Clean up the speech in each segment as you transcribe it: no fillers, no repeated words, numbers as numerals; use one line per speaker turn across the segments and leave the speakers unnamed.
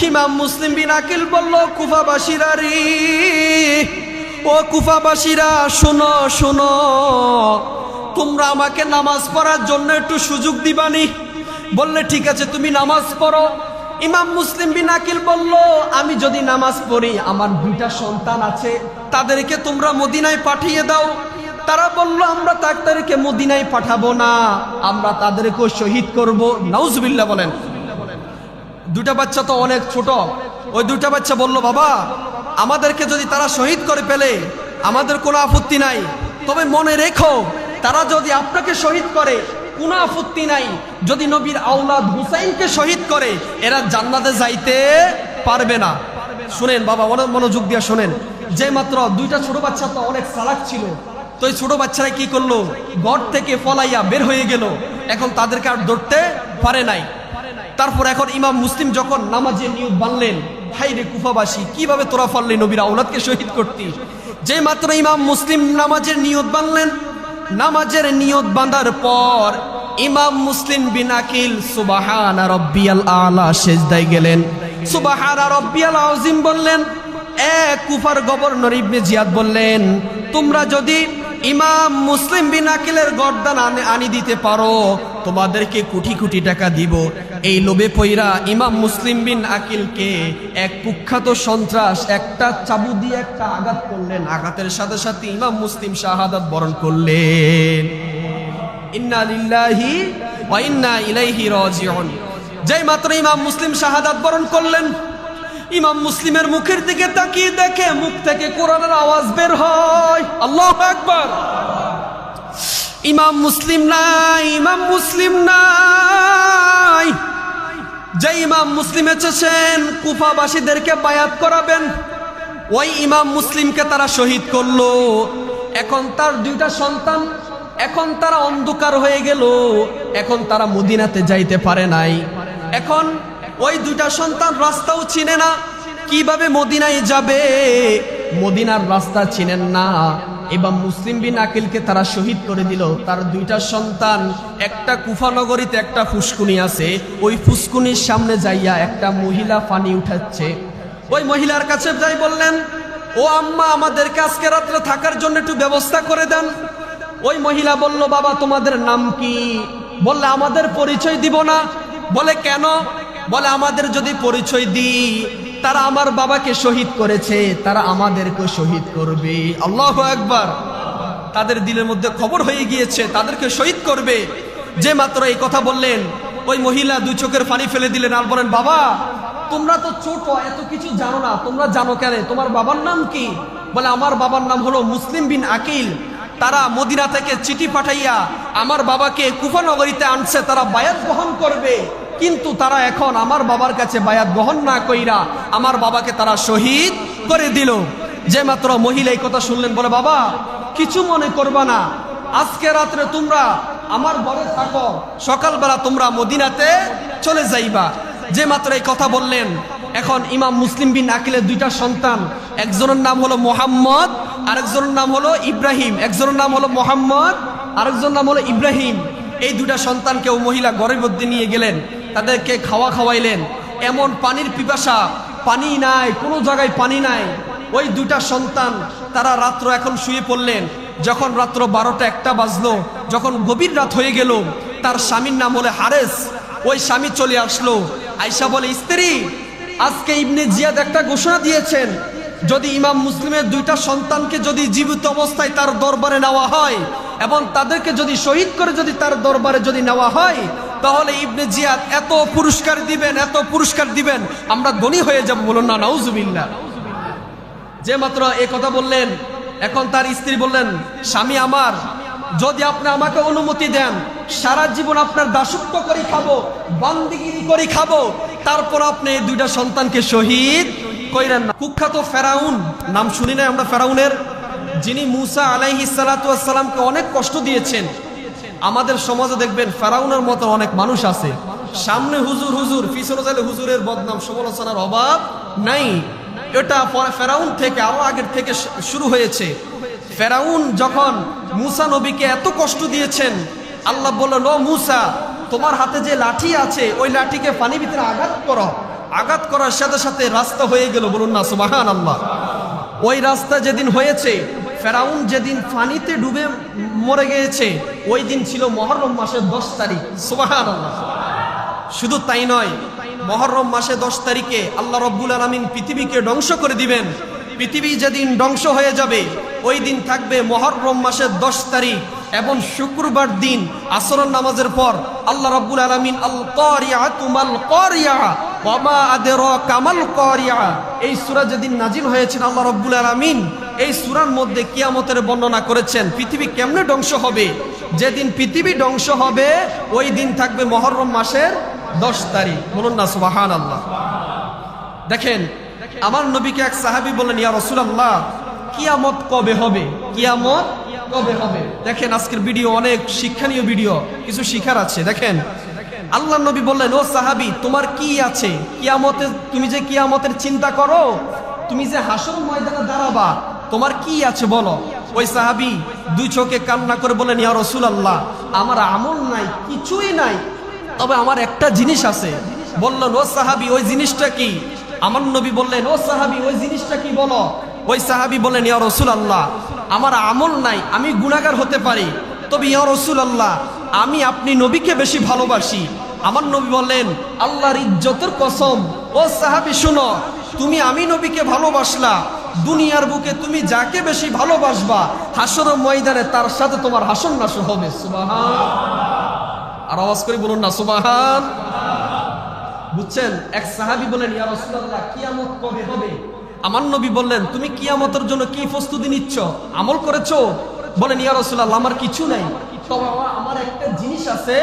ইমাম মুসলিম বিন আকিল বলল, কুফাবাসীরা রে, ও কুফাবাসীরা শোনো শোনো, তোমরা আমাকে নামাজ পড়ার জন্য একটু সুযোগ দিবানি? বললে ঠিক আছে, তুমি নামাজ পড়ো। ইমাম মুসলিম বিন আকিল বলল, আমি যদি নামাজ পড়ি, আমার দুইটা সন্তান আছে, তাদেরকে তোমরা মদিনায় পাঠিয়ে দাও। তারা বলল, আমরা তাদেরকে মদিনায় পাঠাবো না, আমরা তাদেরকেও শহীদ করব। নাউজুবিল্লাহ বলেন। দুটা বাচ্চা তো অনেক ছোট। ওই দুটা বাচ্চা বলল, বাবা, আমাদেরকে যদি তারা শহীদ করে ফেলে আমাদের কোনো আপত্তি নাই, তবে মনে রেখো, তারা যদি আপনাকে শহীদ করে কোনো আপত্তি নাই, যদি নবীর আওলাদ হুসাইনকে শহীদ করে এরা জান্নাতে যাইতে পারবে না। শুনেন বাবা, অনেক মনোযোগ দিয়ে শোনেন। যে মাত্র দুইটা ছোট বাচ্চা তো অনেক চালাক ছিল, তো এই ছোট বাচ্চারা কি করলো, ঘর থেকে পলাইয়া বের হয়ে গেল। এখন তাদেরকে আর ধরতে পারে নাই। তারপর এখন ইমাম মুসলিম যখন নামাজের নিয়ত বানলেন, হাই রে কুফাবাসী, কিভাবে তোরা পারলি নবীর আওলাদকে শহীদ করতি? যে মাত্র ইমাম মুসলিম নামাজের নিয়ত বানলেন, নামাজের নিয়ত বাঁধার পর ইমাম মুসলিম বিন আকিল সুবহানা রাব্বিয়াল আলা সিজদায় গেলেন, সুবহানা রাব্বিয়াল আযীম বললেন। এক কুফার গভর্নর ইবনে জিয়াদ বললেন, তোমরা যদি ইমাম মুসলিম বিন আকিলের গর্দান আনি দিতে পারো, তোমাদেরকে কোটি কোটি টাকা দিব। এই লোভে পইরা ইমাম মুসলিম বিন আকিলকে এক কুখ্যাত সন্ত্রাস একটা চাবু দিয়ে একটা আঘাত করলেন। আঘাতের সাথে সাথে ইমাম মুসলিম শাহাদাত বরণ করলেন। ইন্না লিল্লাহি ওয়া ইন্না ইলাইহি রাজিউন। যেই মাত্র ইমাম মুসলিম শাহাদাত বরণ করলেন, ইমাম মুসলিমের মুখের দিকে তাকিয়ে দেখে মুখ থেকে কোরআনের আওয়াজ বের হয়, আল্লাহু আকবার। ইমাম মুসলিম নাই, ইমাম মুসলিম নাই। যে ইমাম মুসলিম এসেছেন কুফাবাসীদেরকে বায়াত করাবেন, ওই ইমাম মুসলিমকে তারা শহীদ করলো। এখন তার দুইটা সন্তান, এখন তারা অন্ধকার হয়ে গেল, এখন তারা মদিনাতে যাইতে পারে নাই। এখন ওই দুইটা সন্তান রাস্তাও চিনে না, কিভাবে মদিনায় যাবে, মদিনার রাস্তা চিনেন না। ইমাম মুসলিম বিন আকিলকে তারা শহীদ করে দিল। তার দুইটা সন্তান, একটা কুফা নগরীতে একটা ফুসকুনি আছে, ওই ফুসকুনির সামনে যাইয়া একটা মহিলা পানি উঠাচ্ছে। ওই মহিলার কাছে যাই বললেন, ও আম্মা, আমাদেরকে আজকে রাত্রে থাকার জন্য একটু ব্যবস্থা করে দেন। ওই মহিলা বলল, বাবা, তোমাদের নাম কি? বললে, আমাদের পরিচয় দিব না। বলে, কেন? বলে, আমাদের যদি পরিচয় দিই, তারা আমার বাবাকে শহীদ করেছে, তারা আমাদেরকে শহীদ করবে। আল্লাহু আকবার। তাদের দিলের মধ্যে খবর হয়ে গিয়েছে তাদেরকে শহীদ করবে। যে মাত্র এই কথা বললেন, ওই মহিলা দুই চোখের পানি ফেলে দিলেন আর বলেন, বাবা, তোমরা তো ছোট, এত কিছু জানো না, তোমরা জানো কেন? তোমার বাবার নাম কি? বলে, আমার বাবার নাম হলো মুসলিম বিন আকিল। তারা মদিনা থেকে চিঠি পাঠাইয়া আমার বাবাকে কুফা নগরীতে আনছে, তারা বায়াত গ্রহণ করবে। কিন্তু তারা এখন আমার বাবার কাছে বায়াত গ্রহণ না কইরা আমার বাবাকে তারা শহীদ করে দিল। যে মাত্র মহিলা এই কথা শুনলেন, বলে, বাবা, কিছু মনে করবা না, আজকে রাত্রে তোমরা আমার ঘরে থাকো, সকালবেলা তোমরা মদিনাতে চলে যাইবা। যে মাত্র এই কথা বললেন, এখন ইমাম মুসলিম বিন আকিলের দুইটা সন্তান, একজনের নাম হলো মোহাম্মদ, আরেকজনের নাম হলো ইব্রাহিম। একজনের নাম হলো মোহাম্মদ, আরেকজনের নাম হলো ইব্রাহিম। এই দুটা সন্তানকে ও মহিলা ঘরের মধ্যে নিয়ে গেলেন, তাদেরকে খাওয়াইলেন। এমন পানির পিপাসা, পানি নাই, কোনো জায়গায় পানি নাই। ওই দুটা সন্তান তারা রাত্র এখন শুয়ে পড়লেন। যখন রাত্র 12টা-1টা বাজলো, যখন গভীর রাত হয়ে গেল, তার স্বামীর নাম হলো হারেস। ওই স্বামী চলে আসলো, আয়েশা বলে, স্ত্রী, আজকে ইবনে জিয়াদ একটা ঘোষণা দিয়েছেন, যদি ইমাম মুসলিমের দুইটা সন্তানকে যদি জীবিত অবস্থায় তার দরবারে নেওয়া হয় এবং তাদেরকে যদি শহীদ করে যদি তার দরবারে যদি নেওয়া হয়, তাহলে ইবনে জিয়াদ এত পুরস্কার দিবেন, এত পুরস্কার দিবেন, আমরা ধনী হয়ে যাব। বলুন না নাউজুবিল্লাহ। যে মাত্র এই কথা বললেন, এখন তার স্ত্রী বললেন, স্বামী আমার, যদি আপনি আমাকে অনুমতি দেন, সারা জীবন আপনার দাসত্ব করে খাবো, বান্দিগিরি করে খাবো, তারপর আপনি এই দুইটা সন্তানকে শহীদ কইরেন না। কুখ্যাত ফেরাউন, নাম শুনি না আমরা ফেরাউনের, যিনি মুসা আলাইহিস সালাতু ওয়াস সালামকে অনেক কষ্ট দিয়েছেন। আমাদের সমাজে দেখবেন ফেরাউনের মতো অনেক মানুষ আছে, সামনে হুজুর হুজুর, পিছনে যাইলে হুজুরের বদনাম সমালোচনার অভাব নাই। এটা ফেরাউন থেকে আরো আগের থেকে শুরু হয়েছে। ফেরাউন যখন মুসা নবীকে এত কষ্ট দিয়েছেন, আল্লাহ বলল, নো মুসা, তোমার হাতে যে লাঠি আছে ওই লাঠিকে পানির ভিতরে আঘাত করো, আঘাত করার সাথে সাথে রাস্তা হয়ে গেল, বলুন না সুবহানাল্লাহ। ওই রাস্তা যেদিন হয়েছে, ফেরাউন যেদিন পানিতে ডুবে মরে গিয়েছে, ওই দিন ছিল মুহররম মাসের 10 তারিখ। সুবহানাল্লাহ। শুধু তাই নয়, মুহররম মাসে 10 তারিখে আল্লাহ রাব্বুল আলামিন পৃথিবীকে ধ্বংস করে দিবেন। পৃথিবী যেদিন ধ্বংস হয়ে যাবে, ওই দিন থাকবে মুহররম মাসের 10 তারিখ এবং শুক্রবার দিন আসরের নামাজের পর আল্লাহ রাব্বুল আলামিন আল কারিআতু মাল কারিআ ওয়া মা আদরাকা মাল কারিআ, এই সূরা যেদিন নাজিল হয়েছে, আল্লাহ রাব্বুল আলামিন এই সূরার মধ্যে কিয়ামতের বর্ণনা করেছেন পৃথিবী কেমনে ধ্বংস হবে। যেদিন পৃথিবী ধ্বংস হবে ওই দিন থাকবে মুহররম মাসের 10 তারিখ, বলুন না সুবহানাল্লাহ। দেখেন, আমার নবীকে এক সাহাবী বললেন, ইয়া রাসূলুল্লাহ, কিয়ামত কবে হবে? কিয়ামত কবে হবে? দেখেন, আজকের ভিডিও অনেক শিক্ষণীয় ভিডিও, কিছু শিখার আছে। দেখেন, আল্লাহর নবী বললেন, ও সাহাবী, তোমার কি আছে? কিয়ামতে, তুমি যে কিয়ামতের চিন্তা করো, তুমি যে হাসর ময়দানে দাঁড়াবা, তোমার কি আছে বলো। ওই সাহাবী দুই চোখে কান্না করে বলেন, ইয়া রাসূলুল্লাহ, আমার আমল নাই, কিছুই নাই, তবে আমার একটা জিনিস আছে। বললেন, ও সাহাবী, ওই জিনিসটা কি? আমার নবী বললেন, ও সাহাবী, ওই জিনিসটা কি বলো। ওই সাহাবী বললেন, ইয়া রাসূলুল্লাহ, আমার আমল নাই, আমি গুনাহগার হতে পারি, তবে ইয়া রাসূলুল্লাহ, আমি আপনি নবীকে বেশি ভালোবাসি। আমার নবী বললেন, আল্লাহর ইজ্জতের কসম, ও সাহাবী শুনো, তুমি আমি নবীকে ভালোবাসলা, দুনিয়ার বুকে তুমি যাকে বেশি ভালোবাসবা, হাসর ময়দানে তার সাথে তোমার হাসর নাসর হবে। সুবহান। আর আওয়াজ করে বলুন না সুবহান। বুঝছেন? এক সাহাবী বলেন, ইয়া রাসূলুল্লাহ, কিয়ামত কবে হবে? আমার নবী বললেন, তুমি কিয়ামতের জন্য কি প্রস্তুতি নিচ্ছ? আমল করেছো? বলেন, ইয়া রাসূলুল্লাহ, আমার কিছু নাই, তবে আমার একটা জিনিস আছে,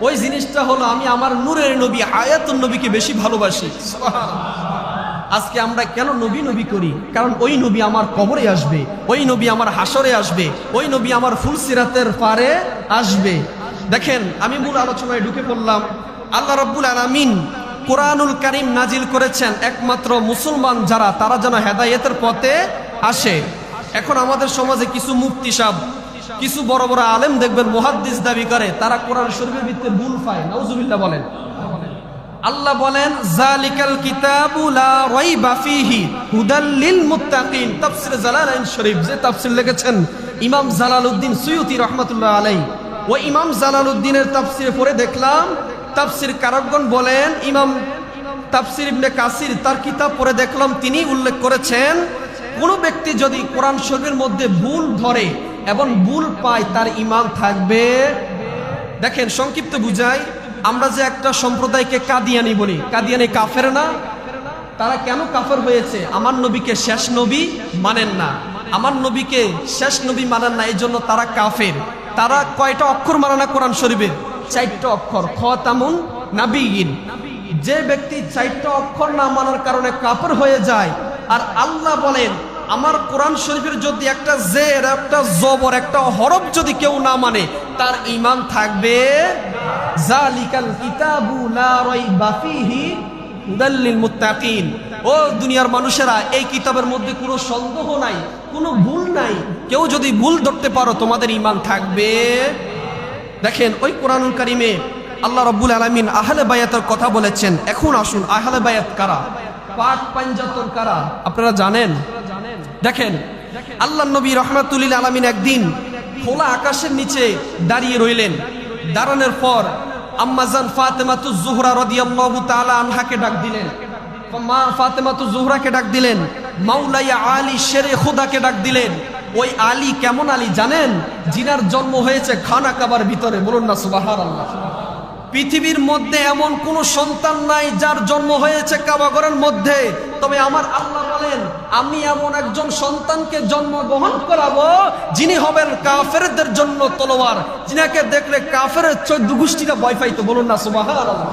ওই জিনিসটা হলো আমি আমার নূরের নবী হায়াতুন নবীকে বেশি ভালোবাসি। আজকে আমরা কেন নবী নবী করি? কারণ ওই নবী আমার কবরে আসবে, ওই নবী আমার হাসরে আসবে, ওই নবী আমার ফুলসিরাতের পারে আসবে। দেখেন, আমি মূল আলোচনায় ঢুকে পড়লাম। আল্লাহ রাব্বুল আলামিন কোরআনুল কারীম নাজিল করেছেন একমাত্র মুসলমান যারা, তারা যেন হেদায়েতের পথে আসে। এখন আমাদের সমাজে কিছু মুফতি সাহেব, কিছু বড় বড় আলেম দেখবেন মুহাদ্দিস দাবি করে, তারা কোরআন শরীফের ভিতরে ভুল পায়। নাউজুবিল্লাহ বলেন। আল্লাহ বলেন, যালিকাল কিতাবু লা রাইবা ফীহি হুদাল লিল মুত্তাকিন। তাফসীর জালালাইন শরীফ, যে তাফসীর লিখেছেন ইমাম জালালউদ্দিন সুয়ুতী রাহমাতুল্লাহ আলাইহি, ওই ইমাম জালালউদ্দিনের তাফসীরে পড়ে দেখলাম, তাফসীর কারকগণ বলেন, ইমাম তাফসীর ইবনে কাসির তার কিতাব পড়ে দেখলাম, তিনি উল্লেখ করেছেন, কোন ব্যক্তি যদি কোরআন শরীফের মধ্যে ভুল ধরে এবং ভুল পায়, তার ঈমান থাকবে। দেখেন, সংক্ষিপ্ত বুঝাই, আমরা যে একটা সম্প্রদায়কে কাদিয়ানি বলি, কাদিয়ানি কাফের না? তারা কেন কাফের হয়েছে? আমার নবীকে শেষ নবী মানেন না, আমার নবীকে শেষ নবী মানেন না, এই জন্য তারা কাফের। তারা কয়টা অক্ষর মানে না কোরআন শরীফের? 4টা অক্ষর, খাতামুন নাবিয়িন। যে ব্যক্তি 4টা অক্ষর না মানার কারণে কাফের হয়ে যায়, আর আল্লাহ বলেন, আমার কোরআন শরীফের যদি একটা জের, একটা জবর, একটা হরফ যদি কেউ না মানে, তার ঈমান থাকবে। যালিকাল কিতাবু লা রাইবা ফীহি হুদাল লিল মুত্তাকিন। ও দুনিয়ার মানুষেরা, এই কিতাবের মধ্যে কোনো সন্দেহ নাই, কোনো ভুল নাই, কেউ যদি ভুল ধরতে পারো, তোমাদের ঈমান থাকবে। দেখেন, ওই কোরআনুল কারীমে আল্লাহ রাব্বুল আলামিন আহলে বায়াতের কথা বলেছেন। এখন আসুন, আহলে বায়াত কারা, পাক পাঞ্জাতন কারা, আপনারা জানেন? দেখেন, আল্লাহ নবী রাহমাতুল লিল আলামিন একদিন খোলা আকাশের নিচে দাঁড়িয়ে রইলেন। দাঁড়ানোর পর আম্মাজান ফাতেমাতুজ জোহরা রাদিয়াল্লাহু তাআলা আনহাকে ডাক দিলেন, মা ফাতেমাতুজ জোহরাকে ডাক দিলেন, মাওলায়া আলী শেরে খুদাকে ডাক দিলেন। ওই আলী কেমন আলী জানেন? জিনার জন্ম হয়েছে খানা কাবার ভিতরে। বলুন না সুবহানাল্লাহ। পৃথিবীর মধ্যে এমন কোন সন্তান নাই যার জন্ম হয়েছে কাবাগরের মধ্যে, তবে আমার আল্লাহ বলেন, আমি এমন একজন সন্তানকে জন্মগ্রহণ করাবো, যিনি হবেন কাফেরদের জন্য তলোয়ার, যিনাকে দেখলে কাফেরের 14 গোষ্ঠীরা ভয় পাইতো। বলুন না সুবহানাল্লাহ।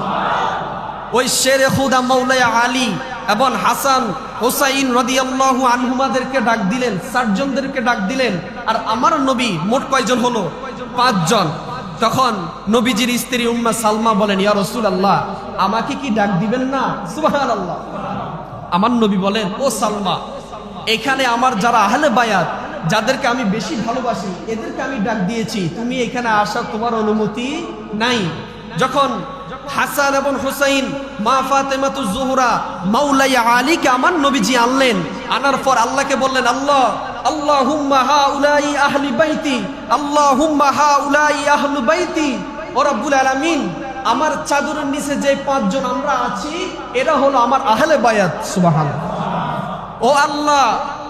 ওই শেরে খুদা মাওলায়া আলী এবং হাসান হুসাইন রাদিয়াল্লাহু আনহুমাদেরকে ডাক দিলেন, 4 জনদেরকে ডাক দিলেন। আর আমার নবী মোট কয়জন হলো? 5 জন। তখন নবীজির স্ত্রী উম্মে সালমা বলেন, ইয়া রাসূলুল্লাহ, আমাকে কি ডাক দিবেন না? সুবহানাল্লাহ। আমার নবী বলেন, ও সালমা, এখানে আমার যারা আহলে বায়াত, যাদেরকে আমি বেশি ভালোবাসি, এদেরকে আমি ডাক দিয়েছি, তুমি এখানে আসার তোমার অনুমতি নাই। যখন হাসান এবং হুসাইন, মা ফাতেমাতুজ জোহরা, মাওলাই আলীকে আমার নবীজি আনলেন। আনার পর আল্লাহকে বললেন, আল্লাহ আল্লাহুম্মা হাউলাই আহলি বাইতি, আল্লাহুম্মা হাউলাই আহলু বাইতি। ও রব্বুল আলামিন, আমার চাদরের নিচে যে 5 জন আমরা আছি এরা হলো আমার আহলে বায়াত। সুবহানাল্লাহ। ও আল্লাহ,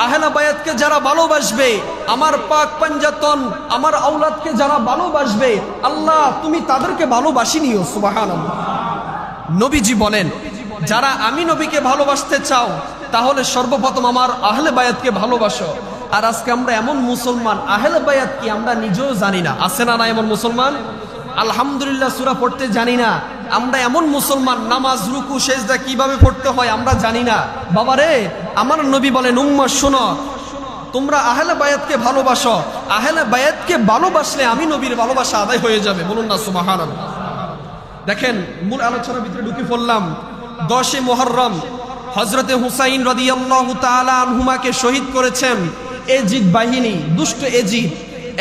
আহলে বায়াতকে যারা ভালোবাসবে, আমার পাক পাঞ্জাতন আমার আওলাদকে যারা ভালোবাসবে, আল্লাহ তুমি তাদেরকে ভালোবাসি নিও। সুবহানাল্লাহ। নবীজি বলেন, যারা আমি নবীকে ভালোবাসতে চাও তাহলে সর্বপ্রথম আমার আহলে বায়াতকে ভালোবাসো। আর আজকে আমরা এমন মুসলমান, আহলে বায়াত কি আমরা নিজেও জানি না। আছে না এমন মুসলমান? আলহামদুলিল্লাহ সূরা পড়তে জানি না। আমরা এমন মুসলমান, নামাজ রুকু সেজদা কিভাবে পড়তে হয় আমরা জানি না। বাবারে, আমার নবী বলেন, উম্মাহ শোনো, তোমরা আহলে বায়াতকে ভালোবাসো। আহলে বায়াতকে ভালোবাসলে আমি নবীর ভালোবাসা আদায় হয়ে যাবে। বলুন না সুবহানাল্লাহ। দেখেন, মূল আলোচনার ভিতরে ঢুকে পড়লাম। 10 মুহররম হযরতে হুসাইন রাদিয়াল্লাহু তাআলা আনহুমাকে শহীদ করেছেন এজিদ বাহিনী, দুষ্ট এজিদ।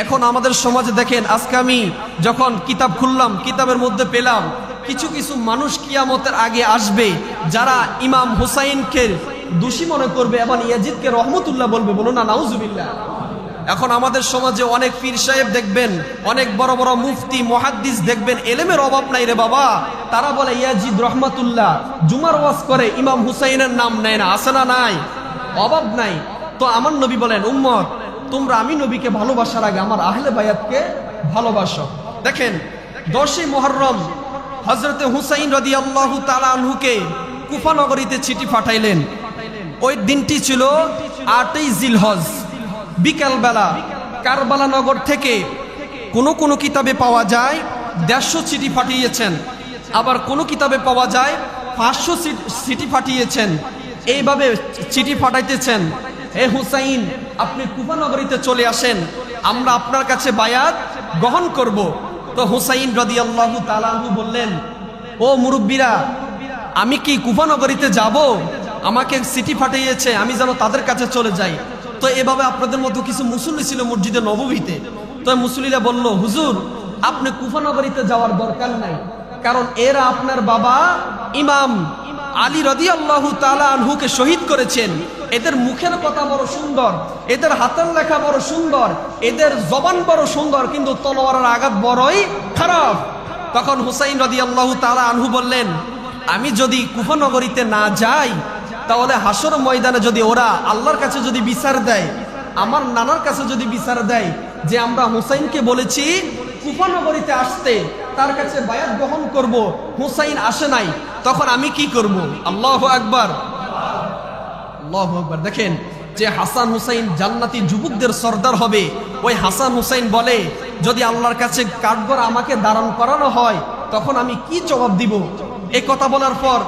এখন আমাদের সমাজে দেখেন, আজকে আমি যখন কিতাব খুললাম, কিতাবের মধ্যে পেলাম কিছু কিছু মানুষ কিয়ামতের আগে আসবে যারা ইমাম হুসাইনকে দোষী মনে করবে এবং ইয়াজিদকে রহমতুল্লাহ বলবে। বলুন না নাউজুবিল্লাহ। এখন আমাদের সমাজে অনেক পীর সাহেব দেখবেন, অনেক বড় বড় মুফতি মুহাদ্দিস দেখবেন, এলেমের অভাব নাই রে বাবা, তারা বলে ইয়াজিদ রহমাতুল্লাহ, জুমার ওয়াজ করে, ইমাম হুসাইনের নাম নেয় না। আছে না নাই? অভাব নাই। তো আমার নবী বলেন, উম্মত তোমরা আমি নবীকে ভালোবাসার আগে আমার আহলে বায়াতকে ভালোবাসো। দেখেন, 10 মুহররম হযরতে হুসাইন রাদিয়াল্লাহু তাআলা আনহুকে কুফা নগরীতে চিঠি পাঠাইলেন। ওই দিনটি ছিল 8ই জিলহজ, বিকালবেলা। কারবালা নগর থেকে কোন কিতাবে পাওয়া যায় 150 চিঠি পাঠিয়েছেন, আবার কোন কিতাবে পাওয়া যায় 500 চিঠি পাঠিয়েছেন। এইভাবে চিঠি পাঠাইতেছেন, হে হুসাইন, আপনি কুফা নগরীতে চলে আসেন, আমরা আপনার কাছে বায়াত গ্রহণ করব। তো হুসাইন রাদিয়াল্লাহু তাআলা আনহু বললেন, ও মুরব্বীরা, আমি কি কুফা নগরীতে যাব? আমাকে চিঠি পাঠিয়েছে, আমি যেন তাদের কাছে চলে যাই। তো এভাবে আপনাদের মতো কিছু মুসল্লি ছিল মসজিদে নববীতে। তো মুসল্লিরা বলল, হুজুর আপনি কুফা নগরীতে যাওয়ার দরকার নাই, কারণ এরা আপনার বাবা ইমাম আলী রাদিয়াল্লাহু তাআলা আনহুকে শহীদ করেছেন। এদের মুখের কথা বড় সুন্দর, এদের হাতের লেখা বড় সুন্দর, এদের জবান বড় সুন্দর, কিন্তু তলোয়ারের আঘাত বড়ই খারাপ। তখন হুসাইন রাদিয়াল্লাহু তাআলা আনহু বললেন, আমি যদি কুফা নগরীতে না যাই তাহলে হাসর ময়দানে যদি ওরা আল্লাহর কাছে যদি বিচার দেয়, আমার নানার কাছে যদি বিচার দেয় যে আমরা হুসাইনকে বলেছি কুফা নগরীতে আসতে, তার কাছে বায়াত গ্রহণ করব, হুসাইন আসে নাই, তখন আমি কি করব? আল্লাহু আকবার, আল্লাহু আকবার। দেখেন, যে হাসান হুসাইন জান্নাতি যুবকদের সর্দার হবে, ওই হাসান হুসাইন বলে, যদি আল্লাহর কাছে কাঠগড় আমাকে ধারণ করানো হয় তখন আমি কি জবাব দিব? এই কথা বলার পর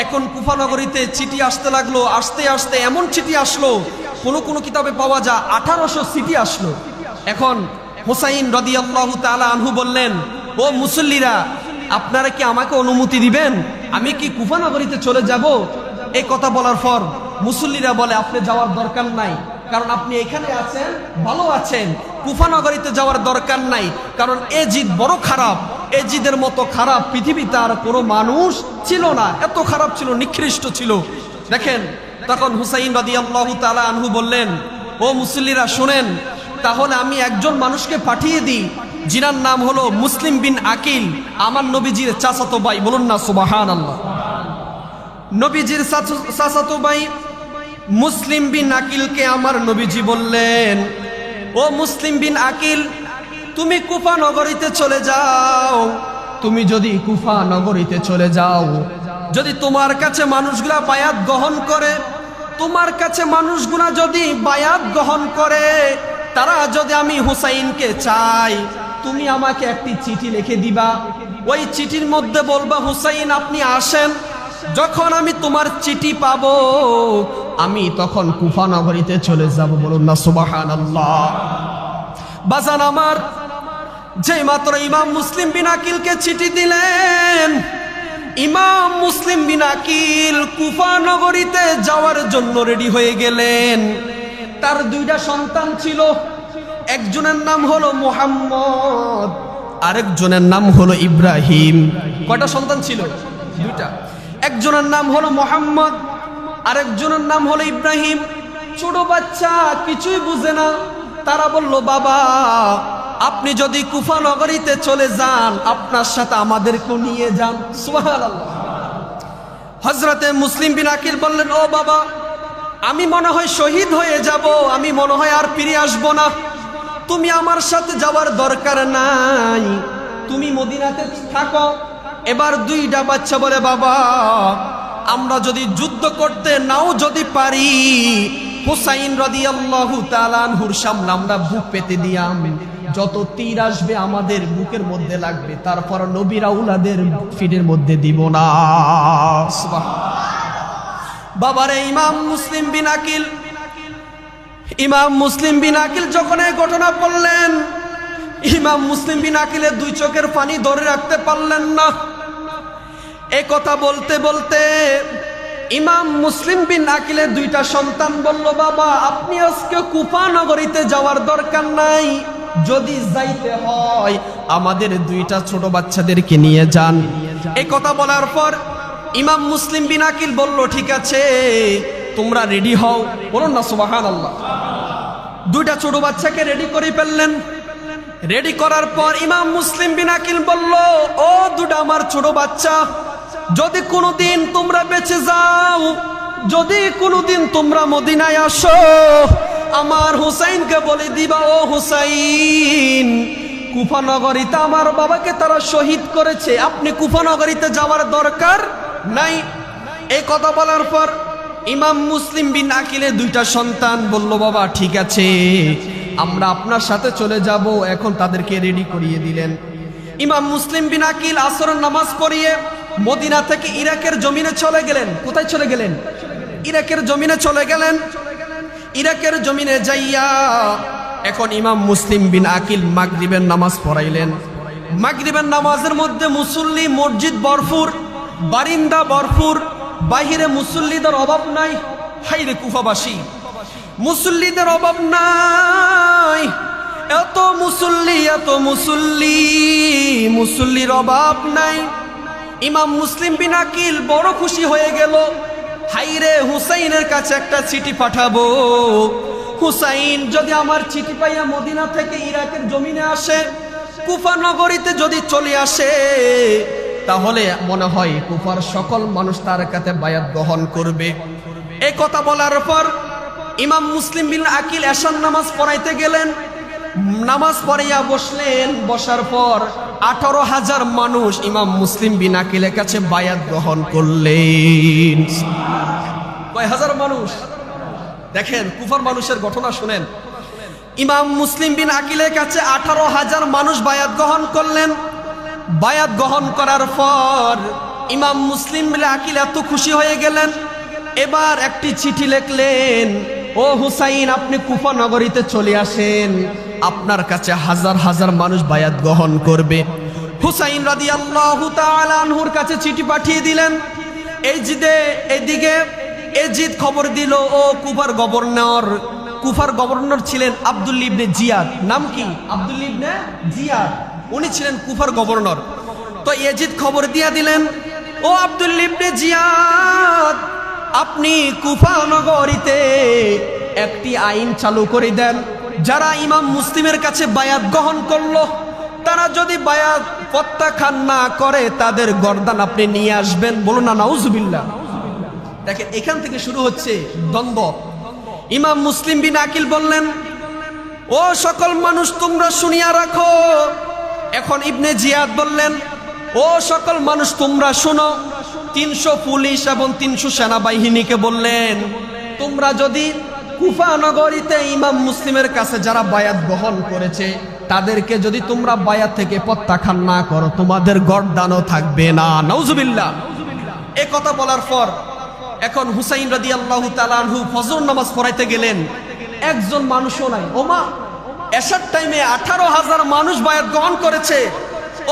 এখন কুফা নগরীতে চিঠি আসতে লাগলো। আস্তে আস্তে এমন চিঠি আসলো, কোন কিতাবে পাওয়া যায় 1800 চিঠি আসলো। এখন হুসাইন রাদিয়াল্লাহু তাআলা আনহু বললেন, ও মুসল্লিরা, আপনারা কি আমাকে অনুমতি দিবেন? আমি কি কুফা নগরীতে চলে যাব? এই কথা বলার পর মুসল্লিরা বলে, আপনি যাওয়ার দরকার নাই, কারণ আপনি এখানে আছেন, ভালো আছেন। কুফা নগরীতে যাওয়ার দরকার নাই, কারণ এজিদ বড় খারাপ। এজিদের মতো খারাপ পৃথিবীতে আর কোনো মানুষ ছিল না, এত খারাপ ছিল, নিকৃষ্ট ছিল। দেখেন, তখন হুসাইন রাদিয়াল্লাহু তাআলা আনহু বললেন, ও মুসল্লিরা শুনেন, তাহলে আমি একজন মানুষকে পাঠিয়ে দিই, যিনার নাম হলো মুসলিম বিন আকিল, আমার নবীজির চাচাতো ভাই। বলুন না সুবহানাল্লাহ। নবীজির চাচাতো ভাই মুসলিম বিন আকিলকে আমার নবীজি বললেন, ও মুসলিম বিন আকিল, তুমি কুফা নগরীতে চলে যাও। তুমি যদি কুফা নগরীতে চলে যাও, যদি তোমার কাছে মানুষগুলা বায়াত গ্রহণ করে, তোমার কাছে মানুষগুলা যদি বায়াত গ্রহণ করে, তারা যদি আমি হুসাইনকে চাই, তুমি আমাকে একটি চিঠি লিখে দিবা। ওই চিঠির মধ্যে বলবা, হুসাইন আপনি আসেন। যখন আমি তোমার চিঠি পাবো, আমি তখন কুফা নগরীতে চলে যাব। বলুন না সুবহানাল্লাহ। বাজান আমার, যে মাত্র ইমাম মুসলিম বিন আকিলকে চিঠি দিলেন, ইমাম মুসলিম বিন আকিল কুফা নগরীতে যাওয়ার জন্য রেডি হয়ে গেলেন। তার 2টা সন্তান ছিল, একজনের নাম হলো মুহাম্মদ আরেকজনের নাম হলো ইব্রাহিম। কয়টা সন্তান ছিল? দুইটা। একজনের নাম হলো মোহাম্মদ, আরেকজনের নাম হলো ইব্রাহিম। ছোট বাচ্চা কিছুই বুঝে না। তারা বলল, বাবা আপনি যদি কুফা নগরীতে চলে যান, আপনার সাথে আমাদেরকেও নিয়ে যান। সুবহানাল্লাহ। হযরতে মুসলিম বিন আকিল বললেন, ও বাবা, আমি মনে হয় শহীদ হয়ে যাব, আমি মনে হয় আর ফিরে আসবো না, তুমি আমার সাথে যাওয়ার দরকার নাই, তুমি মদিনাতে থাকো। এবার দুইটা বাচ্চা বলে, বাবা আমরা যদি যুদ্ধ করতে নাও যদি পারি, হুসাইন রাদিয়াল্লাহু তাআলা আনহুর সামনে আমরা বুক পেতে দিয়াম, যত তীর আসবে আমাদের বুকের মধ্যে লাগবে, তারপর নবীর আউলাদের ফিরের মধ্যে দিব না। বাবারে ইমাম মুসলিম বিন আকিল যখন এই ঘটনা বললেন, ইমাম মুসলিম বিন আকিলের দুই চোখের পানি ধরে রাখতে পারলেন না। এই কথা বলতে বলতে ইমাম মুসলিম বিন আকিলের দুইটা সন্তান বলল, বাবা আপনি আজকে কুফা নগরীতে যাওয়ার দরকার নাই, যদি যাইতে হয় আমাদের দুইটা ছোট বাচ্চাদেরকে নিয়ে যান। এই কথা বলার পর ইমাম মুসলিম বিন আকিল বলল, ঠিক আছে তোমরা রেডি হও। বলুন না সুবহানাল্লাহ। দুইটা ছোট বাচ্চাকে রেডি করে ফেললেন। রেডি করার পর ইমাম মুসলিম বিন আকিল বলল, ও দুটা আমার ছোট বাচ্চা, যদি কোনোদিন তোমরা বেঁচে যাও, যদি কোনোদিন তোমরা মদিনায় আসো, আমার হুসাইনকে বলে দিবা, ও হুসাইন কুফা নগরীতে আমার বাবাকে তারা শহীদ করেছে, আপনি কুফা নগরীতে যাওয়ার দরকার নাই। এই কথা বলার পর ইমাম মুসলিম বিন আকিলের দুইটা সন্তান বলল, বাবা ঠিক আছে আমরা আপনার সাথে চলে যাব। এখন তাদেরকে রেডি করিয়ে দিলেন। ইমাম মুসলিম বিন আকিল আসরের নামাজ পড়িয়ে মদিনা থেকে ইরাকের জমিনে চলে গেলেন। কোথায় চলে গেলেন? ইরাকের জমিনে চলে গেলেন। ইরাকের জমিনে যাইয়া এখন ইমাম মুসলিম বিন আকিল মাগরিবের নামাজ পড়াইলেন। মাগরিবের নামাজের মধ্যে মুসল্লি মসজিদ ভরপুর, বারিন্দা ভরপুর, বাহিরে মুসল্লিদের অভাব নাই। হাইরে কুফাবাসী, মুসল্লিদের অভাব নাই, এত মুসল্লি এত মুসল্লি, মুসল্লির অভাব নাই। ইমাম মুসলিম বিন আকিল বড় খুশি হয়ে গেল। হাইরে হুসাইনের কাছে একটা চিঠি পাঠাবো, হুসাইন যদি আমার চিঠি পাইয়া মদিনা থেকে ইরাকের জমিনে আসে, কুফা নগরীতে যদি চলে আসে, তাহলে মনে হয় কুফার সকল মানুষ তার কাছে বায়াত গ্রহণ করবে। এই কথা বলার পর ইমাম মুসলিম বিন আকিল এশার নামাজ পড়াইতে গেলেন। নামাজ পড়াইয়া বসলেন। বসার পর 18,000 মানুষ ইমাম মুসলিম বিন আকিলের কাছে বায়াত গ্রহণ করলেন। কয় হাজার মানুষ? দেখেন কুফার মানুষের ঘটনা শুনেন। ইমাম মুসলিম বিন আকিলের কাছে 18,000 মানুষ বায়াত গ্রহণ করলেন। বায়াত গ্রহণ করার পর ইমাম মুসলিম বিন আকিল এত খুশি হয়ে গেলেন, এবার একটি চিঠি লিখলেন, ও হুসাইন আপনি কুফা নগরীতে চলে আসেন, আপনার কাছে হাজার হাজার মানুষ বায়াত গ্রহণ করবে। হুসাইন রাদিয়াল্লাহু তাআলা আনহুর কাছে চিঠি পাঠিয়ে দিলেন। এইদিকে এজিদ খবর দিল, ও কুফার গভর্নর ছিলেন আব্দুল্লাহ ইবনে জিয়াদ। নাম কি? আব্দুল্লাহ ইবনে জিয়াদ। উনি ছিলেন কুফার গভর্নর। তো এজিদ খবর দিয়া দিলেন, ও আব্দুল্লাহ ইবনে জিয়াদ, আপনি কুফা নগরীতে একটি আইন চালু করে দেন, যারা ইমাম মুসলিমের কাছে বায়াত গ্রহণ করলো, তারা যদি বায়াত প্রত্যাখ্যান না করে তাদের গর্দান আপনি নিয়ে আসবেন। বলুন না নাউজুবিল্লাহ। দেখেন এখান থেকে শুরু হচ্ছে দ্বন্দ্ব। ইমাম মুসলিম বিন আকিল বললেন, ও সকল মানুষ তোমরা শুনিয়া রাখো। এখন ইবনে জিয়াদ বললেন, ও সকল মানুষ তোমরা শোনো। 300 পুলিশ এবং 300 সেনাবাহিনীকে বললেন, তোমরা যদি কুফা নগরীতে ইমাম মুসলিমের কাছে যারা বায়াত গ্রহণ করেছে তাদেরকে যদি তোমরা বায়াত থেকে প্রত্যাখ্যান না করো, তোমাদের গর্দানও থাকবে না। নাউজুবিল্লাহ। এই কথা বলার পর এখন হুসাইন রাদিয়াল্লাহু তাআলা আনহু ফজর নামাজ পড়াইতে গেলেন। একজন মানুষও নাই। ওমা এশার টাইমে 18,000 মানুষ বায়াত গ্রহণ করেছে।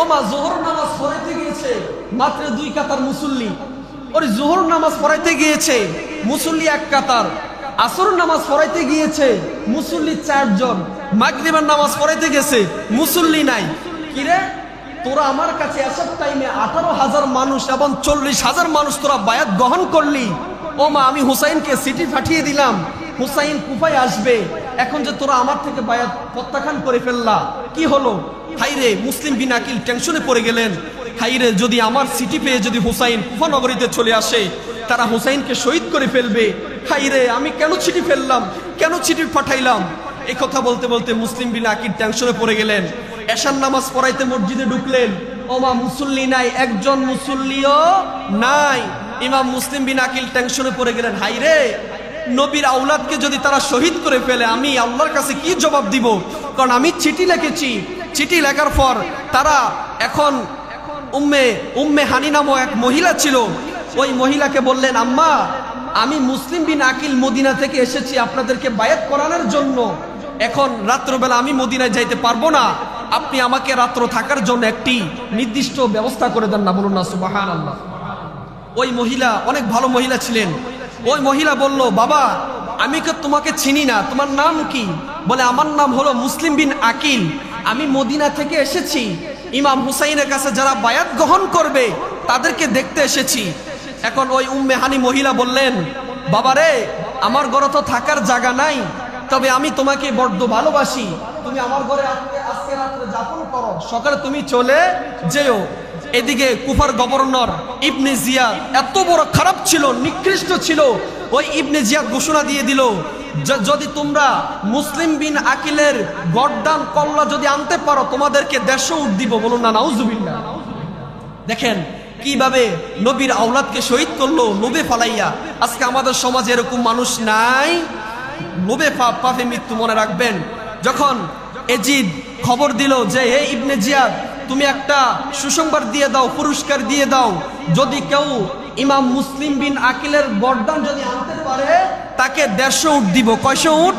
ওমা যোহর নামাজ পড়াইতে গিয়েছে মাত্র 2 কাতার মুসল্লি। ওর যোহর নামাজ পড়াইতে গিয়েছে মুসল্লি 1 কাতার। আসর নামাজ পড়াইতে গিয়েছে মুসল্লি 4 জন। মাগরিবের নামাজ পড়াইতে গেছে মুসল্লি নাই। কিরে তোরা আমার কাছে আসার টাইমে 18,000 মানুষ এবং 40,000 মানুষ তোরা বায়াত গ্রহণ করলি। ও মা, আমি হুসাইনকে চিঠি পাঠিয়ে দিলাম, হুসাইন কুফায় আসবে। এখন যে তোরা আমার থেকে বায়াত প্রত্যাখ্যান করে ফেললা, কি হলো? হাইরে, মুসলিম বিন আকিল টেনশনে পড়ে গেলেন। হাইরে, যদি আমার চিঠি পেয়ে যদি হুসাইন কুফা নগরীতে চলে আসে, তারা হুসাইনকে শহীদ করে ফেলবে। হাইরে, আমি কেন চিঠি ফেললাম, কেন চিঠি পাঠাইলাম? এই কথা বলতে বলতে মুসলিম বিন আকিল টেনশনে পড়ে গেলেন। এশার নামাজ পড়াইতে মসজিদে ঢুকলেন। ওমা, মুসল্লি নাই, একজন মুসল্লিও নাই। ইমাম মুসলিম বিন আকিল টেনশনে পড়ে গেলেন। হাইরে, নবীর আওলাদকে যদি তারা শহীদ করে ফেলে, আমি আল্লাহর কাছে কি জবাব দিব? কারণ আমি চিঠি লিখেছি। চিঠি লেখার পর তারা এখন উম্মে হানি নামক এক মহিলা ছিল, ওই মহিলাকে বললেন, আম্মা, আমি মুসলিম বিন আকিল মদিনা থেকে এসেছি আপনাদেরকে বায়াত করানোর জন্য। এখন রাত্রবেলা আমি মদিনায় যাইতে পারবো না, আপনি আমাকে রাত্র থাকার জন্য একটি নির্দিষ্ট ব্যবস্থা করে দেন না। বলুন না সুবহানাল্লাহ। ওই মহিলা অনেক ভালো মহিলা ছিলেন। ওই মহিলা বলল, বাবা, আমি তো তোমাকে চিনি না, তোমার নাম কি? বলে, আমার নাম হলো মুসলিম বিন আকিল, আমি মদিনা থেকে এসেছি। ইমাম হুসাইনের কাছে যারা বায়াত গ্রহণ করবে তাদেরকে দেখতে এসেছি। এখন ওই উম্মে হানি মহিলা বললেন, বাবারে, আমার ঘরে তো থাকার জায়গা নাই, তবে আমি তোমাকে বড্ড ভালোবাসি, তুমি আমার ঘরে আজকে রাত্রে যাপন করো, সকালে তুমি চলে যেও। এদিকে কুফার গভর্নর ইবনে জিয়াদ এত বড় খারাপ ছিল, নিকৃষ্ট ছিল। ওই ইবনে জিয়াদ ঘোষণা দিয়ে দিল, যদি তোমরা মুসলিম বিন আকিলের গর্দান কল্লা যদি আনতে পারো, তোমাদেরকে 150 উট দিব। বলুন না নাউজুবিল্লাহ। দেখেন কিভাবে নবীর আওলাদকে শহীদ করলো লোভে ফালাইয়া। আজকে আমাদের সমাজে এরকম মানুষ নাই। লোভে পাপে মৃত্যু। মনে রাখবেন, যখন এজিদ খবর দিল যে, হে ইবনে জিয়াদ, তুমি একটা সুসংবাদ দিয়ে দাও, পুরস্কার দিয়ে দাও, যদি কেউ ইমাম মুসলিম বিন আকিলের গর্দান যদি আনতে পারে তাকে 150 উট দিব। কয়শো উট?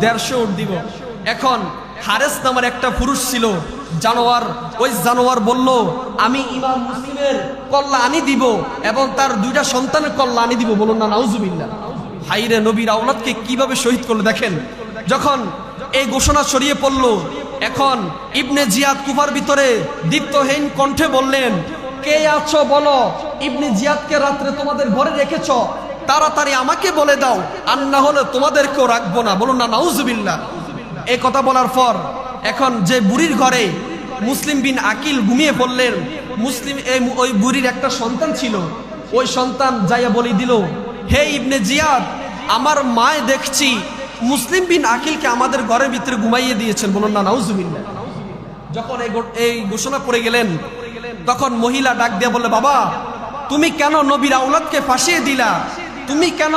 150 উট দিব। এখন হারেস নামের একটা পুরুষ ছিল, জানোয়ার। ওই জানোয়ার বলল, আমি ইমাম মুসলিমের কল্লা আনি দিব এবং তার 2টা সন্তানের কল্লা আনি দিব। বলুন না নাউজুবিল্লাহ। হাইরে, নবীর আওলাদকে কিভাবে শহীদ করলো দেখেন। যখন এই ঘোষণা ছড়িয়ে পড়ল, এখন ইবনে জিয়াদ কুফার ভিতরে দীপ্তহীন কণ্ঠে বললেন, কে আছো বলো, ইবনে জিয়াদকে রাত্রে তোমাদের ঘরে রেখেছ, তাড়াতাড়ি আমাকে বলে দাও, আর না হলে তোমাদেরকেও রাখবো না। বলুন না নাউজুবিল্লাহ। এই কথা বলার পর এখন যে বুড়ির ঘরে মুসলিম বিন আকিল ঘুমিয়ে পড়লেন, ওই বুড়ির একটা সন্তান ছিল, ওই সন্তান যাইয়া বলি দিল, হে ইবনে জিয়াদ, আমার মায় দেখছি মুসলিম বিন আকিলকে আমাদের ঘরের ভিতরে ঘুমাইয়ে দিয়েছেন। বলুন না নাউজুবিল্লাহ। যখন এই ঘোষণা পড়ে গেলেন, তখন মহিলা ডাক দিয়ে বললে, বাবা, তুমি কেন নবীর আওলাদকে ফাঁসিয়ে দিলা? তুমি কেন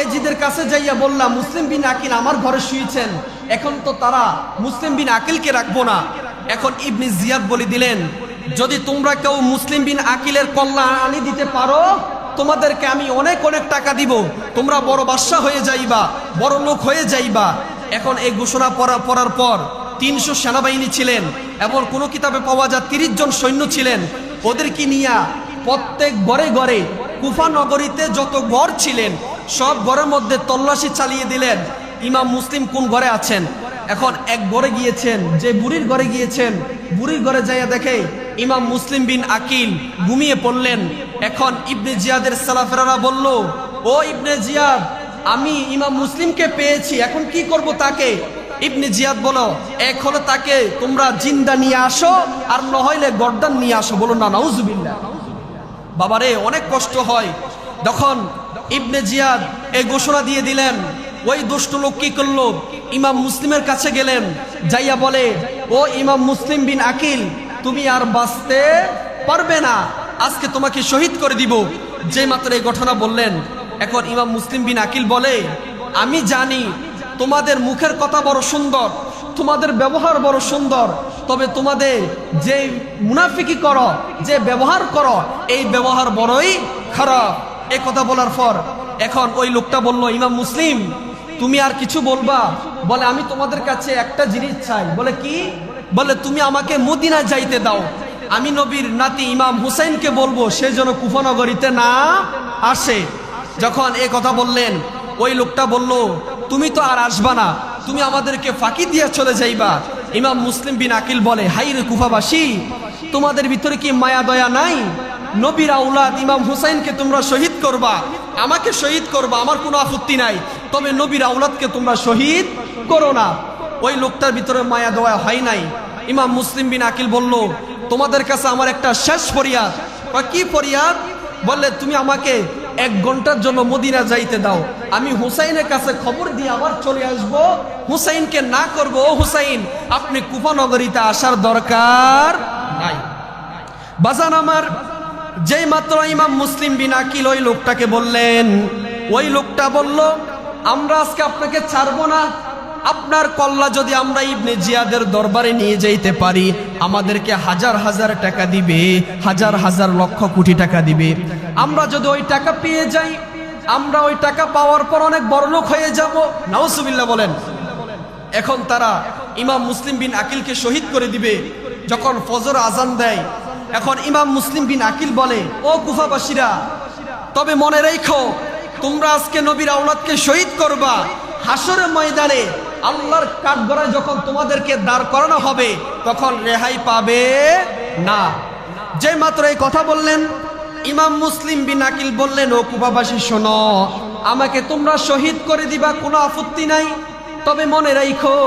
এজিদের কাছে যাইয়া বললা মুসলিম বিন আকিল আমার ঘরে শুয়েছেন? এখন তো তারা মুসলিম বিন আকিলকে রাখবো না। এখন ইবনে জিয়াদ বলে দিলেন, যদি তোমরা কেউ মুসলিম বিন আকিলের কল্লা আনি দিতে পারো, তোমাদেরকে আমি অনেক অনেক টাকা দিব, তোমরা বড় বাদশা হয়ে যাইবা, বড় লোক হয়ে যাইবা। এখন এই ঘোষণা পড়ার পর 300 সেনাবাহিনী ছিলেন এবং কোনো কিতাবে পাওয়া যায় 30 জন সৈন্য ছিলেন। ওদেরকে নিয়ে প্রত্যেক ঘরে ঘরে কুফা নগরীতে যত ঘর ছিলেন সব ঘরের মধ্যে তল্লাশি চালিয়ে দিলেন, ইমাম মুসলিম কোন ঘরে আছেন। এখন এক ঘরে গিয়েছেন, যে বুড়ির ঘরে গিয়েছেন, বুড়ির ঘরে যাইয়া দেখে ইমাম মুসলিম বিন আকিল ঘুমিয়ে পড়লেন। এখন ইবনে জিয়াদের সালাফেরারা বলল, ও ইবনে জিয়াদ, আমি ইমাম মুসলিমকে পেয়েছি, এখন কি করব তাকে? ইবনে জিয়াদ বলো, এক হলে তাকে তোমরা জিন্দা নিয়ে আসো, আর নহইলে গর্দান নিয়ে আসো। বলো না নাউজুবিল্লাহ। বাবারে, অনেক কষ্ট হয়। তখন ইবনে জিয়াদ এই ঘোষণা দিয়ে দিলেন। ওই দুষ্ট লোক কি করলো, ইমাম মুসলিমের কাছে গেলেন, যাইয়া বলে, ও ইমাম মুসলিম বিন আকিল, তুমি আর বাঁচতে পারবে না, আজকে তোমাকে শহীদ করে দিব। যে মাত্র এই ঘটনা বললেন, এখন ইমাম মুসলিম বিন আকিল বলে, আমি জানি তোমাদের মুখের কথা বড় সুন্দর, তোমাদের ব্যবহার বড় সুন্দর, তবে তোমাদের যে মুনাফিকি করো, যে ব্যবহার করো, এই ব্যবহার বড়ই খারাপ। এই কথা বলার পর এখন ওই লোকটা বলল, ইমাম মুসলিম, তুমি আর কিছু বলবা? বলে, আমি তোমাদের কাছে একটা জিনিস চাই। বলে, কি? বলে, তুমি আমাকে মদিনা যাইতে দাও, আমি নবীর নাতি ইমাম হুসাইনকে বলবো সে যেন কুফা নগরীতে না আসে। যখন এই কথা বললেন, ওই লোকটা বলল, তুমি তো আর আসবা না, তুমি আমাদেরকে ফাঁকি দিয়ে চলে যাইবা। ইমাম মুসলিম বিন আকিল বলে, হাই রে কুফাবাসী, তোমাদের ভিতরে কি মায়া দয়া নাই? নবীর আওলাদ ইমাম হুসাইনকে তোমরা শহীদ করবা, আমাকে শহীদ করবা, আমার কোনো আপত্তি নাই, তবে নবীর আওলাদকে তোমরা শহীদ করো না। ওই লোকটার ভিতরে মায়া দয়া হয় নাই। ইমাম মুসলিম বিন আকিল বলল, তোমাদের কাছে আমার একটা শেষ ফরিয়াদ। কি ফরিয়াদ? বললে, তুমি আমাকে 1 ঘন্টার জন্য মদিনা যাইতে দাও, আমি হুসাইনের কাছে খবর দিয়ে আবার চলে আসব, হুসাইনকে না করব, ও হুসাইন আপনি কুফা নগরীতে আসার দরকার নাই। বাজান আমার, যেই মাত্র ইমাম মুসলিম বিন আকিল ওই লোকটাকে বললেন, ওই লোকটা বলল, আমরা আজকে আপনাকে ছাড়বো না, আপনার কল্লা যদি আমরা ইবনে জিয়াদের দরবারে নিয়ে যাইতে পারি, আমাদেরকে হাজার হাজার টাকা দিবে, হাজার হাজার লক্ষ কোটি টাকা দিবে। আমরা যদি ওই টাকা পেয়ে যাই, আমরা ওই টাকা পাওয়ার পর অনেক বড়লোক হয়ে যাব। নাউজুবিল্লাহ বলেন। এখন তারা ইমাম মুসলিম বিন আকিলকে শহীদ করে দিবে। যখন ফজর আজান দেয়, এখন ইমাম মুসলিম বিন আকিল বলে, ও কুফাবাসীরা, তবে মনে রেখো, তোমরা আজকে নবীর আওলাদকে শহীদ করবা, হাসরের ময়দানে আল্লাহর কাঠগড়ায় যখন তোমাদেরকে দাঁড় করানো হবে, তখন রেহাই পাবে না। যে মাত্র এই কথা বললেন, ইমাম মুসলিম বিন আকিল বললেন, ও কুফাবাসী শোনো, আমাকে তোমরা শহীদ করে দিবা, কোনো আপত্তি নাই, তবে মনে রাখো,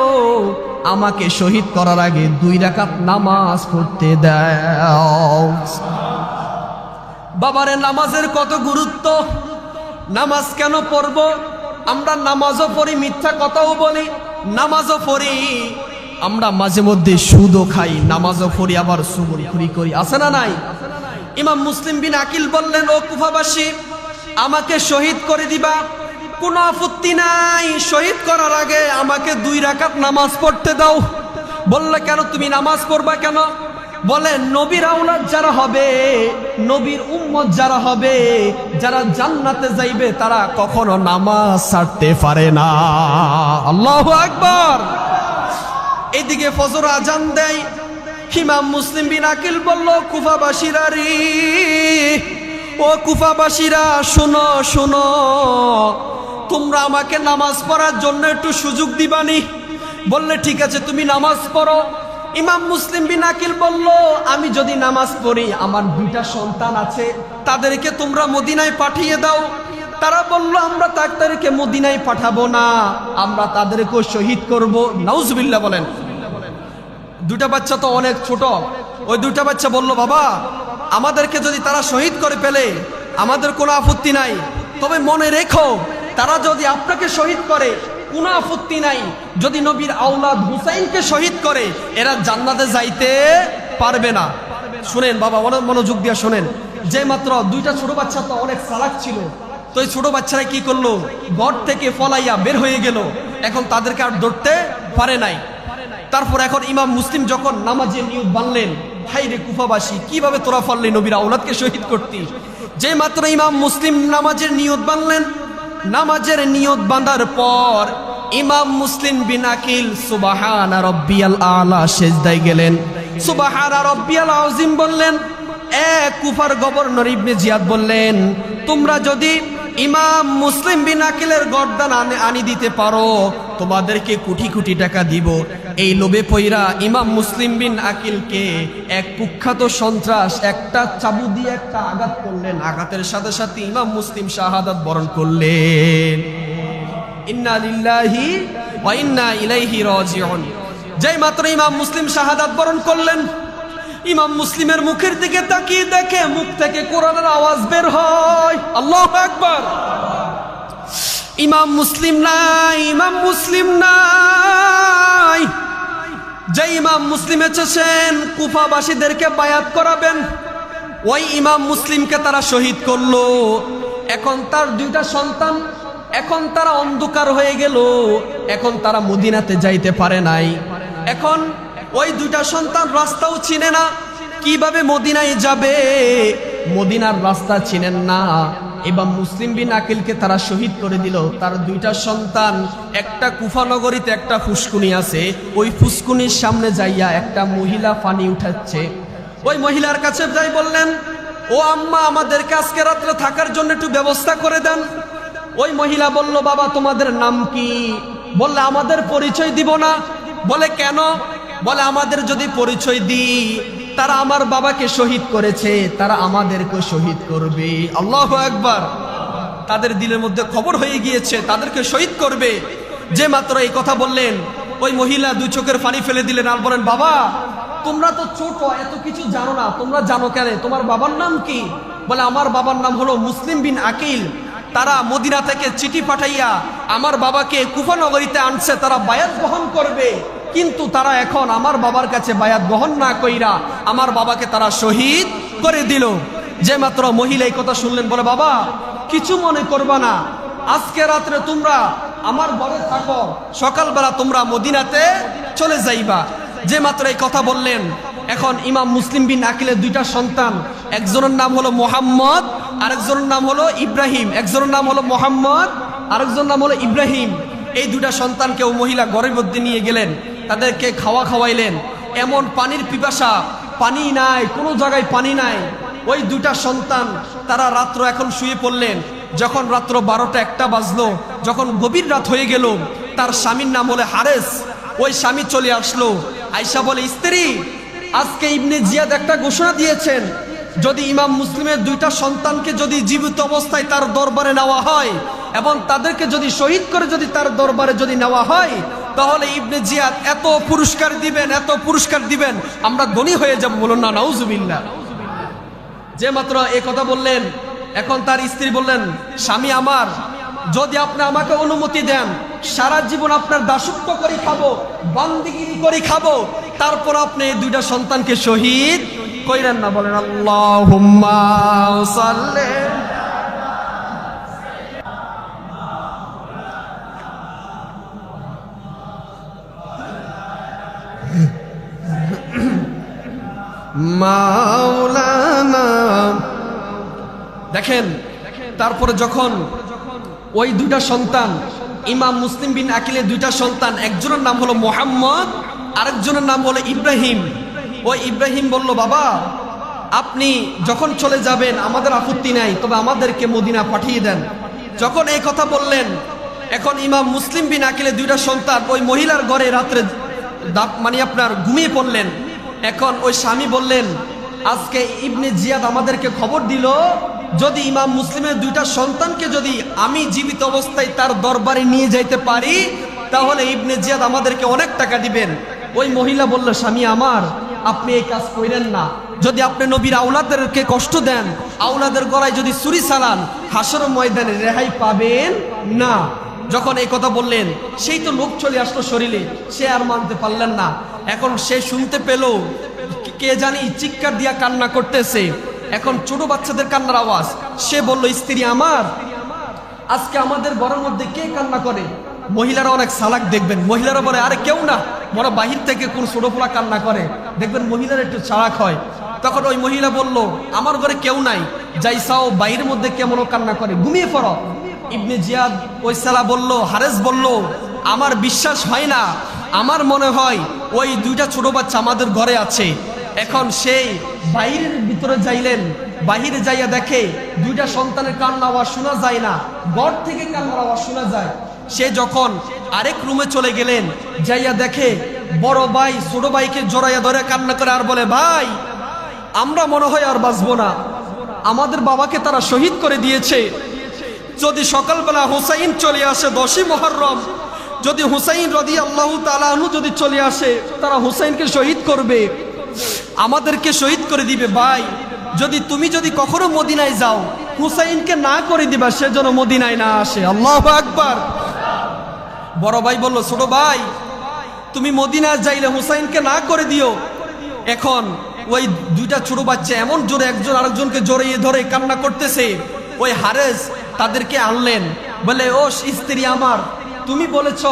আমাকে শহীদ করার আগে 2 রাকাত নামাজ পড়তে দাও। বাবারে, নামাজের কত গুরুত্ব! নামাজ কেন পড়ব? আমরা নামাজও পড়ি, মিথ্যা কথাও বলি, নামাজও পড়ি, আমরা মাঝে মধ্যে সুদও খাই, নামাজও পড়ি, আবার সুগরখুরি করি, আছে না নাই? ইমাম মুসলিম বিন আকিল বললেন, ও কুফাবাসী, আমাকে শহীদ করে দিবা, কোনো আপত্তি নাই, শহীদ করার আগে আমাকে 2 রাকাত নামাজ পড়তে দাও। বললে, কেন তুমি নামাজ পড়বা কেন? বলে, নবীর আওলাদ যারা হবে, নবীর উম্মত যারা হবে, যারা জান্নাতে যাইবে, তারা কখনো নামাজ ছাড়তে পারে না। আল্লাহু আকবার। এদিকে ফজর আজান দেয়। ইমাম মুসলিম বিন আকিল বলল, কুফাবাসীরা রে, ও কুফাবাসীরা শোনো শোনো, তোমরা আমাকে নামাজ পড়ার জন্য একটু সুযোগ দিবানি? বললে, ঠিক আছে, তুমি নামাজ পড়ো। ইমাম মুসলিম বিন আকিল বলল, আমি যদি নামাজ পড়ি, আমার 2টা সন্তান আছে, তাদেরকে তোমরা মদিনায় পাঠিয়ে দাও। তারা বলল, আমরা তাদেরকে মদিনায় পাঠাবো না, আমরা তাদেরকে শহীদ করব। নাউজুবিল্লাহ বলেন। 2টা বাচ্চা তো অনেক ছোট। ওই 2টা বাচ্চা বলল, বাবা, আমাদেরকে যদি তারা শহীদ করে ফেলে, আমাদের কোনো আপত্তি নাই, তবে মনে রেখো, তারা যদি আপনাকে শহীদ করে, কোনো আপত্তি নাই, যদি নবীর আওলাদ হুসাইনকে শহীদ করে, এরা জান্নাতে যাইতে পারবে না। শুনেন বাবা, অনেক মনোযোগ দিয়ে শোনেন। যে মাত্র 2টা ছোট বাচ্চা তো অনেক চালাক ছিল, তো এই ছোট বাচ্চারা কি করলো, ঘর থেকে পলাইয়া বের হয়ে গেল। এখন তাদেরকে আর ধরতে পারে নাই। তারপর এখন ইমাম মুসলিম যখন নামাজের নিয়ত বানলেন, হাই রে কুফাবাসী, কিভাবে তোরা পারলি নবীর আওলাদকে শহীদ করতি? যে মাত্র ইমাম মুসলিম নামাজের নিয়ত বানলেন, নামাজের নিয়ত বাঁধার পর ইমাম মুসলিম বিন আকিল সুবহানা রাব্বিয়াল আলা সিজদায় গেলেন, সুবহানা রাব্বিয়াল আযীম বললেন। কুফার গভর্নর ইবনে জিয়াদ বললেন, তোমরা যদি ইমাম মুসলিম বিন আকিলের গর্দান আনি দিতে পারো, তোমাদেরকে কোটি কোটি টাকা দিব। এই লোভে পইরা ইমাম মুসলিম বিন আকিলকে এক কুখ্যাত সন্ত্রাস একটা চাবু দিয়ে একটা আঘাত করলেন। আঘাতের সাথে সাথে ইমাম মুসলিম শাহাদাত বরণ করলেন। ইন্না লিল্লাহি ওয়া ইন্না ইলাইহি রাজিউন। যেই মাত্র ইমাম মুসলিম শাহাদাত বরণ করলেন, ইমাম মুসলিমের মুখের দিকে তাকিয়ে দেখে মুখ থেকে কোরআনের আওয়াজ বের হয়, আল্লাহু আকবার। ইমাম মুসলিম নাই, ইমাম মুসলিম নাই। যে ইমাম মুসলিম এসেছেন কুফাবাসীদেরকে বায়াত করাবেন, ওই ইমাম মুসলিমকে তারা শহীদ করলো। এখন তার 2টা সন্তান, এখন তারা অন্ধকার হয়ে গেল, এখন তারা মদিনাতে যাইতে পারে নাই। এখন ওই 2টা সন্তান রাস্তাও চিনে না, কিভাবে মদিনায় যাবে, মদিনার রাস্তা চিনেন না। ইমাম মুসলিম বিন আকিলকে তারা শহীদ করে দিল। তার 2টা সন্তান, একটা কুফা নগরীতে একটা ফুসকুনি আছে, ওই ফুসকুনির সামনে যাইয়া একটা মহিলা পানি উঠাচ্ছে। ওই মহিলার কাছে যাই বললেন, ও আম্মা, আমাদেরকে আজকে রাত্রে থাকার জন্য একটু ব্যবস্থা করে দেন। ওই মহিলা বলল, বাবা তোমাদের নাম কি? বললে, আমাদের পরিচয় দিব না। বলে, কেন? বলে, আমাদের যদি পরিচয় দিই, তারা আমার বাবাকে শহীদ করেছে, তারা আমাদেরকে শহীদ করবে। আল্লাহু আকবার। তাদের দিলের মধ্যে খবর হয়ে গিয়েছে তাদেরকে শহীদ করবে। যে মাত্র এই কথা বললেন, ওই মহিলা দুই চোখের পানি ফেলে দিলেন আর বলেন, বাবা তোমরা তো ছোট, এত কিছু জানো না, তোমরা জানো কেন? তোমার বাবার নাম কি? বলে, আমার বাবার নাম হলো মুসলিম বিন আকিল। তারা মদিনা থেকে চিঠি পাঠাইয়া আমার বাবাকে কুফা নগরীতে আনছে, তারা বায়াত গ্রহণ করবে, কিন্তু তারা এখন আমার বাবার কাছে বায়াত গ্রহণ না কইরা আমার বাবাকে তারা শহীদ করে দিল। যে মাত্র মহিলা এই কথা শুনলেন, বলে, বাবা কিছু মনে করবা না, আজকে রাত্রে তোমরা আমার ঘরে থাকো, সকালবেলা তোমরা মদিনাতে চলে যাইবা। যে মাত্র এই কথা বললেন, এখন ইমাম মুসলিম বিন আকিলের দুইটা সন্তান, একজনের নাম হলো মোহাম্মদ, আরেকজনের নাম হলো ইব্রাহিম। একজনের নাম হলো মোহাম্মদ, আরেকজনের নাম হলো ইব্রাহিম। এই দুইটা সন্তানকে ও মহিলা ঘরের মধ্যে নিয়ে গেলেন, তাদেরকে খাওয়াইলেন। এমন পানির পিপাসা, পানি নাই, কোনো জায়গায় পানি নাই। ওই দুইটা সন্তান তারা রাত্র এখন শুয়ে পড়লেন। যখন রাত্র 12টা-1টা বাজলো, যখন গভীর রাত হয়ে গেল, তার স্বামীর নাম হলো হারেস। ওই স্বামী চলে আসলো, আয়সা বলে, স্ত্রী আজকে ইবনে জিয়াদ একটা ঘোষণা দিয়েছেন, যদি ইমাম মুসলিমের দুইটা সন্তানকে যদি জীবিত অবস্থায় তার দরবারে নেওয়া হয় এবং তাদেরকে যদি শহীদ করে যদি তার দরবারে যদি নেওয়া হয়, তাহলে ইবনে জিয়াদ এত পুরস্কার দিবেন, এত পুরস্কার দিবেন, আমরা ধনী হয়ে যাব। বলুন না নাউজুবিল্লাহ। যে মাত্র এই কথা বললেন, এখন তার স্ত্রী বললেন, স্বামী আমার, যদি আপনি আমাকে অনুমতি দেন, সারা জীবন আপনার দাসত্ব করে খাবো, বান্দিগিরি করে খাবো, তারপর আপনি এই দুইটা সন্তানকে শহীদ কইরেন না। বলেন আল্লাহুম্মা সাল্লি। মাওলানা। দেখেন, তারপরে যখন ওই দুইটা সন্তান, ইমাম মুসলিম বিন আকিলের দুইটা সন্তান, একজনের নাম হলো মোহাম্মদ, আরেকজনের নাম হলো ইব্রাহিম। ওই ইব্রাহিম বলল, বাবা আপনি যখন চলে যাবেন আমাদের আপত্তি নাই, তবে আমাদেরকে মদিনা পাঠিয়ে দেন। যখন এই কথা বললেন, এখন ইমাম মুসলিম বিন আকিলের দুইটা সন্তান ওই মহিলার ঘরে রাত্রে মানে আপনার ঘুমিয়ে পড়লেন। এখন ওই স্বামী বললেন, আজকে ইবনে জিয়াদ আমাদেরকে খবর দিল, যদি ইমাম মুসলিমের দুইটা সন্তানকে যদি আমি জীবিত অবস্থায় তার দরবারে নিয়ে যাইতে পারি, তাহলে ইবনে জিয়াদ আমাদেরকে অনেক টাকা দিবেন। ওই মহিলা বলল, স্বামী আমার, আপনি এই কাজ করেন না। যদি আপনি নবীর আওলাদেরকে কষ্ট দেন, আওলাদের গলায় যদি ছুরি চালান, হাসর ময়দানে রেহাই পাবেন না। যখন এই কথা বললেন, সেই তো লোক চলে আসলো শরীরে, সে আর মানতে পারলেন না। এখন সে শুনতে পেল কে জানি চিৎকার দিয়া কান্না করতেছে, এখন ছোট বাচ্চাদের কান্নার আওয়াজ। সে বলল, স্ত্রী আমার, আজকে আমাদের ঘরের মধ্যে কে কান্না করে? মহিলারা অনেক চালাক, দেখবেন মহিলারা বলে, আরে কেউ না, বড় বাহির থেকে কোন ছোট পোলা কান্না করে, দেখবেন মহিলারা একটু চালাক হয়। তখন ওই মহিলা বলল, আমার ঘরে কেউ নাই, যাইসাও বাইরের মধ্যে কেমন কান্না করে, ঘুমিয়ে পড়ো। ইবনে জিয়াদ ওই সালা বলল, হারেস বলল, আমার বিশ্বাস হয় না, আমার মনে হয় ওই দুইটা ছোট বাচ্চা আমাদের ঘরে আছে। এখন সেই বাইরের ভিতরে যাইলেন, বাহিরে যাইয়া দেখে দুইটা সন্তানের কান্না আওয়াজ শোনা যায় না, ঘর থেকে কান্নার আওয়াজ শোনা যায়। সে যখন আরেক রুমে চলে গেলেন, যাইয়া দেখে বড় ভাই ছোট ভাইকে জড়াইয়া ধরে কান্না করে আর বলে, ভাই আমরা মনে হয় আর বাঁচবো না, আমাদের বাবাকে তারা শহীদ করে দিয়েছে। যদি সকালবেলা হুসাইন চলে আসে 10ই মুহররম, যদি হুসাইন রাদিয়াল্লাহু তাআলা আনহু যদি চলে আসে, তারা হুসাইনকে শহীদ করবে, আমাদেরকে শহীদ করে দিবে। ভাই যদি তুমি যদি কখনো মদিনায় যাও, হুসাইনকে না করে দিবা, সে যেন মদিনায় না আসে। আল্লাহু আকবার। বড় ভাই বলল, ছোট ভাই তুমি মদিনায় যাইলে হুসাইনকে না করে দিও। এখন ওই দুইটা ছোট বাচ্চা এমন জোরে একজন আরেকজনকে জড়িয়ে ধরে কান্না করতেছে। ওই হারেস তাদেরকে আনলেন, বলে, ও স্ত্রী আমার, তুমি বলেছ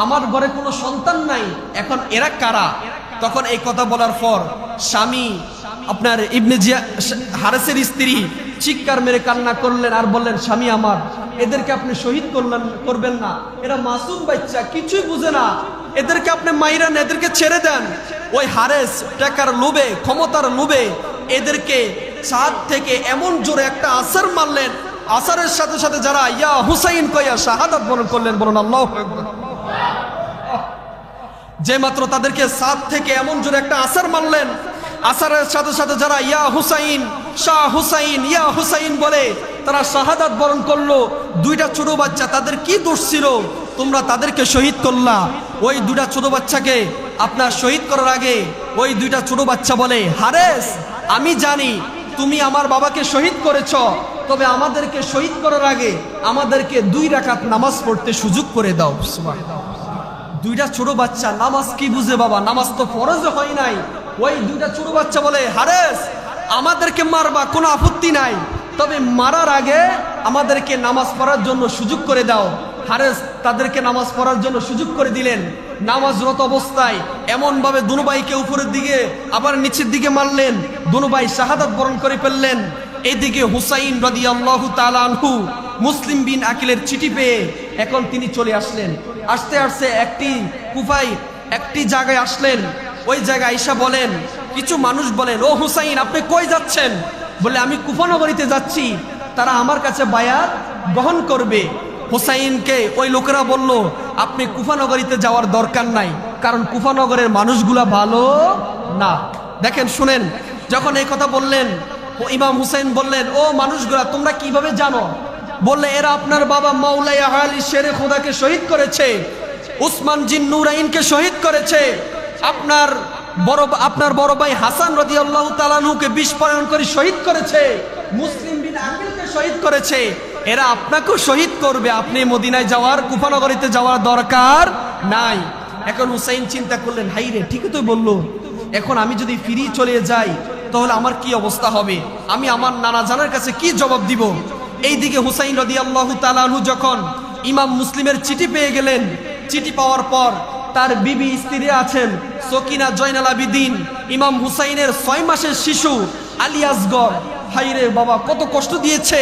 আমার ঘরে কোনো সন্তান নাই, এখন এরা কারা? তখন এই কথা বলার পর স্বামী আপনার ইবনে জিয়াদ হারেসের স্ত্রী চিৎকার মেরে কান্না করলেন আর বললেন, স্বামী আমার, এদেরকে আপনি শহীদ করবেন না, এরা মাসুম বাচ্চা, কিছুই বুঝে না, এদেরকে আপনি মাইরান, এদেরকে ছেড়ে দেন। ওই হারেস টাকার লোভে, ক্ষমতার লোভে এদেরকে ছাদ থেকে এমন জোরে একটা আছাড় মারলেন, আছাড়ের সাথে সাথে যারা ইয়া হুসাইন কইয়া শাহাদাত বরণ করলেন। বলুন আল্লাহু আকবার। যে মাত্র তাদেরকে ছাদ থেকে এমন জোরে একটা আছাড় মারলেন, আসরের সাথে সাথে যারা ইয়া হুসাইন, শাহ হুসাইন, ইয়া হুসাইন বলে তারা শাহাদাত বরণ করলো। দুইটা ছোট বাচ্চা, তাদের কি দোষ ছিল তোমরা তাদেরকে শহীদ করলা? ওই দুইটা ছোট বাচ্চাকে আপনার শহীদ করার আগে ওই দুইটা ছোট বাচ্চা বলে, হারেস আমি জানি তুমি আমার বাবাকে শহীদ করেছ, তবে আমাদেরকে শহীদ করার আগে আমাদেরকে 2 রাকাত নামাজ পড়তে সুযোগ করে দাও। দুইটা ছোট বাচ্চা নামাজ কি বুঝে বাবা, নামাজ তো ফরজ হয় নাই। ওই দুইটা ছোট বাচ্চা বলে, হারেস আমাদেরকে মারবা কোনো আপত্তি নাই, তবে মারার আগে আমাদেরকে নামাজ পড়ার জন্য সুযোগ করে দাও। হারেস তাদেরকে নামাজ পড়ার জন্য সুযোগ করে দিলেন। নামাজরত অবস্থায় এমন ভাবে দুনো ভাইকে উপরের দিকে আবার নিচের দিকে মারলেন, দুনো ভাই শাহাদাত বরণ করে ফেললেন। এইদিকে হুসাইন রাদিয়াল্লাহু তাআলা আনহু মুসলিম বিন আকিলের চিঠি পেয়ে এখন তিনি চলে আসলেন। আসতে আসতে কুফায় একটি জায়গায় আসলেন। ওই জায়গায় আয়েশা বলেন, কিছু মানুষ বলেন, ও হুসাইন আপনি কই যাচ্ছেন? বলে আমি কুফা নগরীতে যাচ্ছি, তারা আমার কাছে বায়াত গ্রহণ করবে। হুসাইনকে ওই লোকেরা বলল, আপনি কুফা নগরীতে যাওয়ার দরকার নাই, কারণ কুফা নগরের মানুষগুলা ভালো না। দেখেন শুনেন, যখন এই কথা বললেন ইমাম হুসাইন বললেন, ও মানুষগুলা তোমরা কিভাবে জানো? বললে এরা আপনার বাবা মাওলাই আলী শেরে খোদাকে শহীদ করেছে, উসমান জিন নুরাইনকে শহীদ করেছে, আপনার বড় ভাই হাসান রাদিয়াল্লাহু তাআলা আনহুকে বিষ প্রয়োগ করে শহীদ করেছে, মুসলিম বিন আকিলকে শহীদ করেছে। এরা আপনাকেও শহীদ করবে, আপনি মদিনায় যাওয়ার, কুফা নগরীতে যাওয়ার দরকার নাই। এখন হুসাইন চিন্তা করলেন, হাই রে ঠিকই তো বললো, এখন আমি যদি ফিরে চলে যাই তাহলে আমার কি অবস্থা হবে, আমি আমার নানা জানার কাছে কি জবাব দিব। এইদিকে হুসাইন রাদিয়াল্লাহু তাআলা আনহু যখন ইমাম মুসলিমের চিঠি পেয়ে গেলেন, চিঠি পাওয়ার পর তার বিবি স্ত্রী আছেন সকিনা জয়নাল আবিদিন, ইমাম হুসাইনের 6 মাসের শিশু আলী আসগর, হাইরে বাবা কত কষ্ট দিয়েছে,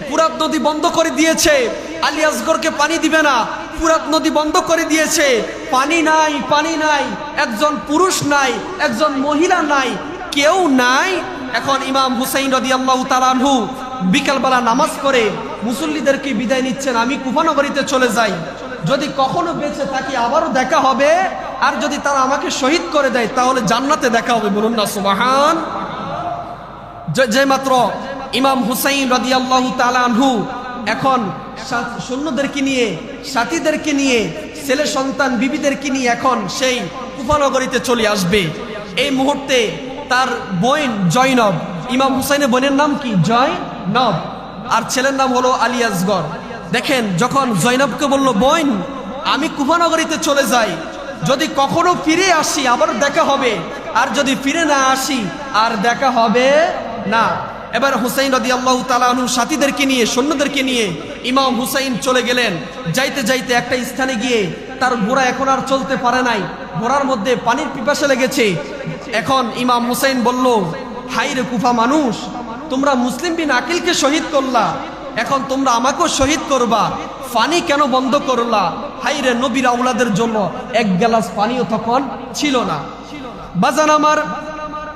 ফুরাত নদী বন্ধ করে দিয়েছে, আলী আসগরকে পানি দিবে না, ফুরাত নদী বন্ধ করে দিয়েছে, পানি নাই, পানি নাই, একজন পুরুষ নাই, একজন মহিলা নাই, কেউ নাই। এখন ইমাম হুসাইন রাদিয়াল্লাহু তাআলা আনহু বিকালবেলা নামাজ পড়ে মুসল্লিদেরকে বিদায় নিচ্ছেন, আমি কুফা নগরীতে চলে যাই, যদি কখনো বেঁচে থাকি আবারও দেখা হবে, আর যদি তারা আমাকে শহীদ করে দেয় তাহলে জান্নাতে দেখা হবে। বলুন না সুবহান। যে মাত্র ইমাম হুসাইন রাদিয়াল্লাহু তাআলা আনহু এখন সৈন্যদেরকে নিয়ে, সাথীদেরকে নিয়ে, ছেলে সন্তান বিবিদেরকে নিয়ে এখন সেই কুফা নগরীতে চলে আসবে। এই মুহূর্তে তার বোন জয়নব, ইমাম হুসাইনের বোনের নাম কি? জয়নব, আর ছেলের নাম হলো আলী আসগর। দেখেন যখন জয়নবকে বলল, বোন আমি কুফা নগরীতে চলে যাই, যদি কখনো ফিরে আসি আবার দেখা হবে, আর যদি ফিরে না আসি আর দেখা হবে না। এবার হুসাইন রাদিয়াল্লাহু তাআলা আনহু সাথীদেরকে নিয়ে, সৈন্যদেরকে নিয়ে ইমাম হুসাইন চলে গেলেন। যাইতে যাইতে একটা স্থানে গিয়ে তার ঘোড়া এখন আর চলতে পারে নাই, ঘোড়ার মধ্যে পানির পিপাসা লেগেছে। এখন ইমাম হুসাইন বলল, হাই রে কুফা মানুষ, তোমরা মুসলিম বিন আকিলকে শহীদ করলা, এখন তোমরা আমাকেও শহীদ করবা, পানি কেন বন্ধ করলা? হাই রে নবীর আওলাদের জন্য এক গ্লাস পানিও তখন ছিল না। বাজান আমার,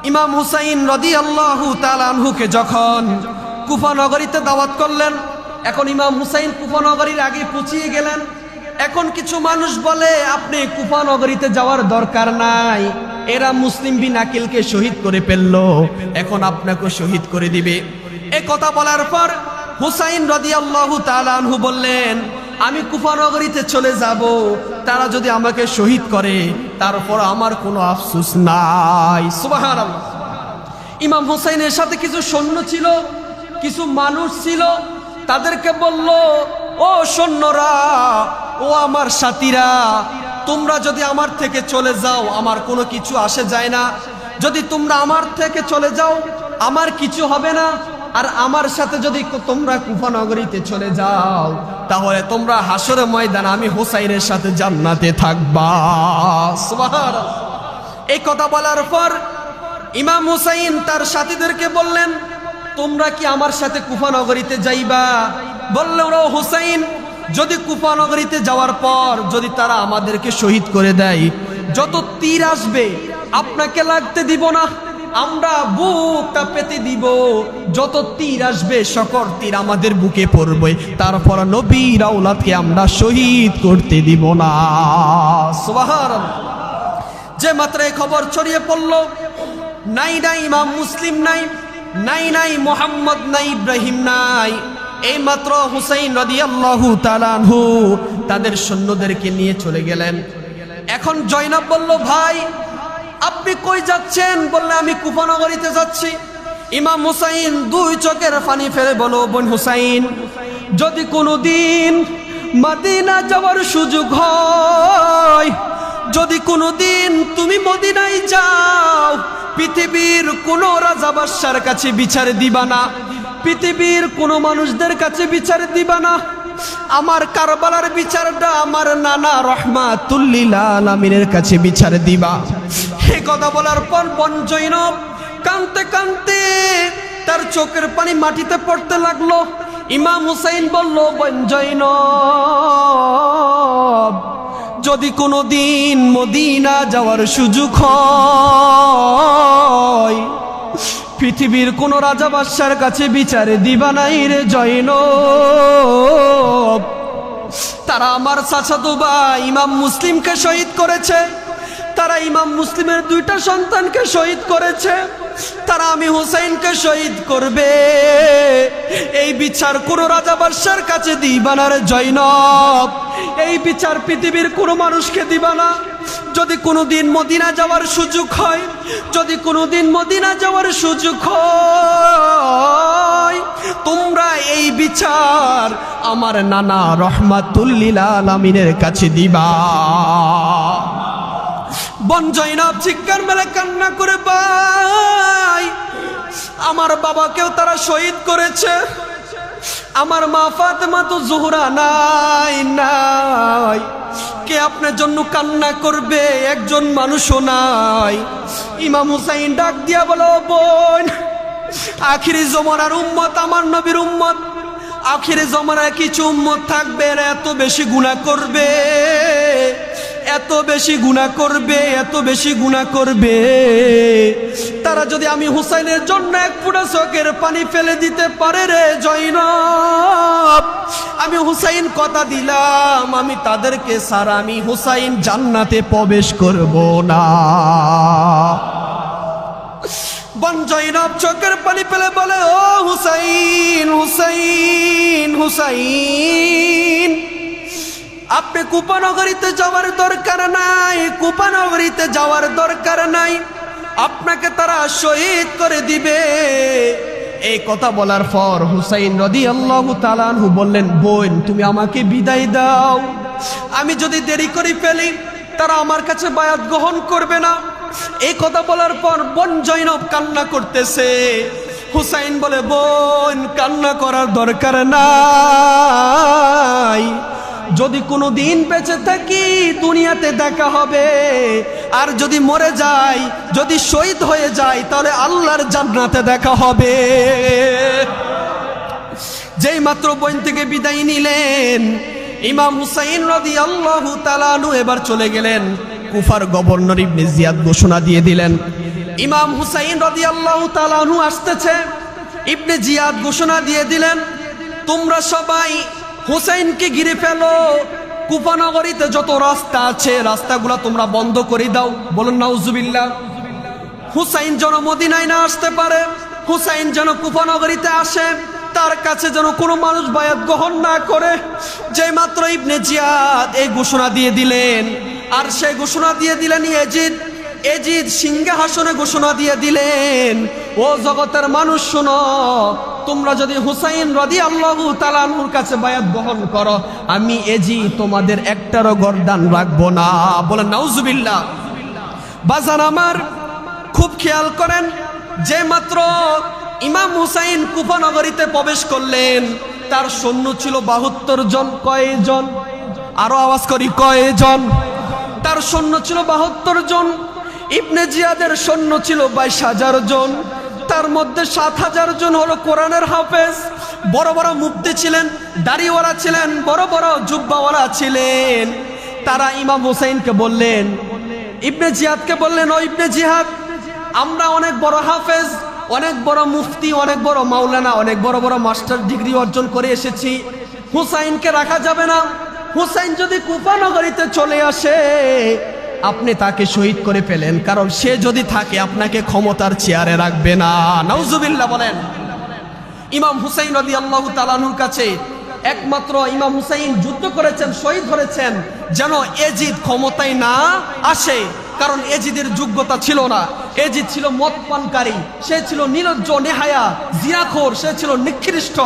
ইমাম হুসাইন রাদিয়াল্লাহু তাআলা আনহুকে যখন কুফা নগরীতে দাওয়াত করলেন, এখন ইমাম হুসাইন কুফা নগরীর আগে পৌঁছিয়ে গেলেন। এখন কিছু মানুষ বলে, আপনি কুফা নগরীতে যাওয়ার দরকার নাই, এরা মুসলিম বিন আকিলকে শহীদ করে ফেললো, এখন আপনাকে শহীদ করে দিবে। এই কথা বলার পর হুসাইন রাদিয়াল্লাহু তাআলা আনহু বললেন, আমি কুফা নগরীতে চলে যাব, তারা যদি আমাকে শহীদ করে তারপর আমার কোনো আফসোস নাই। সুবহানাল্লাহ। ইমাম হুসাইনের সাথে কিছু সৈন্য ছিল, কিছু মানুষ ছিল, তাদেরকে বলল, ও সৈন্যরা, ও আমার সাথীরা, তোমরা যদি আমার থেকে চলে যাও আমার কোনো কিছু আসে যায় না, যদি তোমরা আমার থেকে চলে যাও আমার কিছু হবে না, আর আমার সাথে যদি তোমরা কুফা নগরীতে চলে যাও তাহলে তোমরা হাসরের ময়দানে আমি হুসাইনের সাথে জান্নাতে থাকবা। সুবহানাল্লাহ। এই কথা বলার পর ইমাম হুসাইন তার সাথীদেরকে বললেন, তোমরা কি আমার সাথে কুফা নগরীতে যাইবা? বলল, ও হুসাইন, যদি কুফা নগরীতে যাওয়ার পর যদি তারা আমাদেরকে শহীদ করে দেয়, যত তীর আসবে আপনাকে লাগতে দিব না, আমরা বুকটা পেতে দিব, যত তীর আসবে সকল তীর আমাদের বুকে পড়বে, তারপর নবীর আওলাদকে আমরা শহীদ করতে দিব না। সুবহানাল্লাহ। যে মাত্র এই খবর ছড়িয়ে পড়ল, নাই নাই ইমাম মুসলিম নাই, নাই নাই মোহাম্মদ নাই, ইব্রাহিম নাই, এইমাত্র হুসাইন রাদিয়াল্লাহু তাআলা আনহু তাদের সৈন্যদেরকে নিয়ে চলে গেলেন। এখন জয়নব বলল, ভাই আপনি কই যাচ্ছেন? বললে, আমি কুফা নগরীতে যাচ্ছি। ইমাম হুসাইন দুই চোখের পানি ফেলে বলো, বোন হুসাইন, যদি কোনোদিন মদিনা যাওয়ার সুযোগ হয়, যদি কোনোদিন তুমি মদিনায় যাও, পৃথিবীর কোন রাজা বাদশার কাছে বিচার দিবা না, পৃথিবীর কোন মানুষদের কাছে বিচার দিবা না, আমার কারবালার বিচারটা আমার নানা রহমাতুল লিল আলামিনের কাছে বিচার দিবা। এই কথা বলার পর বোন জয়নব কাঁদতে কাঁদতে তার চোখের পানি মাটিতে পড়তে লাগলো। ইমাম হুসাইন বলল, বোন জয়নব, যদি কোনোদিন মদিনা যাওয়ার সুযোগ হয়, পৃথিবীর কোন রাজা বাদশার কাছে বিচারে দিবা নাই রে জয়নব। তারা আমার চাচাতো ভাই ইমাম মুসলিমকে শহীদ করেছে, তারা ইমাম মুসলিমের দুইটা সন্তানকে শহীদ করেছে, তারা আমি হুসাইনকে শহীদ করবে। এই বিচার কোন রাজা বাদশার কাছে দিবা না রে জয়নব, এই বিচার পৃথিবীর কোন মানুষকে দিবা না। যদি কোনোদিন মদিনা যাওয়ার সুযোগ হয়, যদি কোনোদিন মদিনা যাওয়ার সুযোগ হয়, তোমরা এই বিচার আমার নানা রহমাতুল লিল আলামিনের কাছে দিবা। বোন জয়নব চিৎকার মেরে কান্না করে, ভাই আমার বাবাকেও তারা শহীদ করেছে, আমার মা ফাতেমা তো জোহরা নাই নাই, কে আপনার জন্য কান্না করবে? একজন মানুষও নাই। ইমাম হুসাইন ডাক দিয়া বলো, বোন আখিরি জমানার উম্মত, আমার নবীর উম্মত, আখিরি জমানায় কিছু উম্মত থাকবে এরা এত বেশি গুনাহ করবে, এত বেশি গুনাহ করবে, এত বেশি গুনাহ করবে, তারা যদি আমি হুসাইনের জন্য এক ফোঁটা চোখের পানি ফেলে দিতে পারে রে জয়নব, আমি হুসাইন কথা দিলাম, আমি তাদেরকে ছাড়া আমি হুসাইন জান্নাতে প্রবেশ করব না। বোন জয়নব চোখের পানি ফেলে বলে, ও হুসাইন, হুসাইন, হুসাইন, আপনি কুফা নগরীতে যাওয়ার দরকার নাই, কুফা নগরীতে যাওয়ার দরকার নাই, আপনাকে তারা শহীদ করে দিবে। এই কথা বলার পর হুসাইন রাদিয়াল্লাহু তাআলা আনহু বললেন, বোন তুমি আমাকে বিদায় দাও, আমি যদি দেরি করে ফেলি তারা আমার কাছে বায়াত গ্রহণ করবে না। এই কথা বলার পর বোন জয়নব কান্না করতেছে। হুসাইন বলে, বোন কান্না করার দরকার নাই, যদি কোনো দিন বেঁচে থাকি দুনিয়াতে দেখা হবে, আর যদি মরে যাই, যদি শহীদ হয়ে যায়, তাহলে আল্লাহর জান্নাতে দেখা হবে। যেই মাত্র বোন থেকে বিদায় নিলেন, ইমাম হুসাইন রাদিয়াল্লাহু তাআলা আনহু এবার চলে গেলেন। কুফার গভর্নর ইবনে জিয়াদ ঘোষণা দিয়ে দিলেন, ইমাম হুসাইন রাদিয়াল্লাহু তাআলা আনহু আসতেছে। ইবনে জিয়াদ ঘোষণা দিয়ে দিলেন, তোমরা সবাই হুসাইনকে ঘিরে ফেলো, কুফা নগরীতে যত রাস্তা আছে রাস্তাগুলো তোমরা বন্ধ করে দাও। বলুন নাউজুবিল্লাহ। হুসাইন যেন মদিনায় না আসতে পারে, হুসাইন যেন কুফা নগরীতে আসে, তার কাছে যেন কোনো মানুষ বায়াত গ্রহণ না করে। যে মাত্র ইবনে জিয়াদ এই ঘোষণা দিয়ে দিলেন, আর সেই ঘোষণা দিয়ে দিলেন এজিদ সিংহাসনে ঘোষণা দিয়ে দিলেন, ও জগতের মানুষ শোনো, তোমরা যদি হুসাইন রাদিয়াল্লাহু তাআলা আনহুর কাছে বায়াত গ্রহণ করো, আমি এজিদ তোমাদের একটারও গর্দান রাখবো না। বলেন নাউজুবিল্লাহ। বাজান আমার খুব খেয়াল করেন, যে মাত্র ইমাম হুসাইন কুফা নগরীতে প্রবেশ করলেন, তার সৈন্য ছিল 72 জন। কয়জন? আরো আওয়াজ করি, কয়জন? তার সৈন্য ছিল 72 জন। ইবনে জিয়াদের সৈন্য ছিল 22,000 জন। তার মধ্যে 7,000 জন হলো কোরআনের হাফেজ, বড় বড় মুফতি ছিলেন, দাড়িওয়ালা ছিলেন, বড় বড় জুব্বাওয়ালা ছিলেন। তারা ইমাম হুসাইনকে বললেন, ইবনে জিয়াদকে বললেন, ও ইবনে জিয়াদ, আমরা অনেক বড় হাফেজ, অনেক বড় মুফতি, অনেক বড় মাওলানা, অনেক বড় বড় মাস্টার ডিগ্রি অর্জন করে এসেছি, হুসাইনকে রাখা যাবে না। হুসাইন যদি কুফা নগরীতে চলে আসে, আপনি তাকে শহীদ করে ফেলেন, কারণ সে যদি থাকে আপনাকে ক্ষমতার চেয়ারে রাখবে না। নাউজুবিল্লাহ বলেন। ইমাম হুসাইন রাদিয়াল্লাহু তাআলা আনহুর কাছে একমাত্র ইমাম হুসাইন যুদ্ধ করেছেন, শহীদ হয়েছেন যেন এজিদ ক্ষমতায় না আসে, কারণ এজিদের যোগ্যতা ছিল না। এজিদ ছিল মদ পানকারী, সে ছিল নির্লজ্জ, নেহায়া, জিনাখোর, সে ছিল নিকৃষ্ট।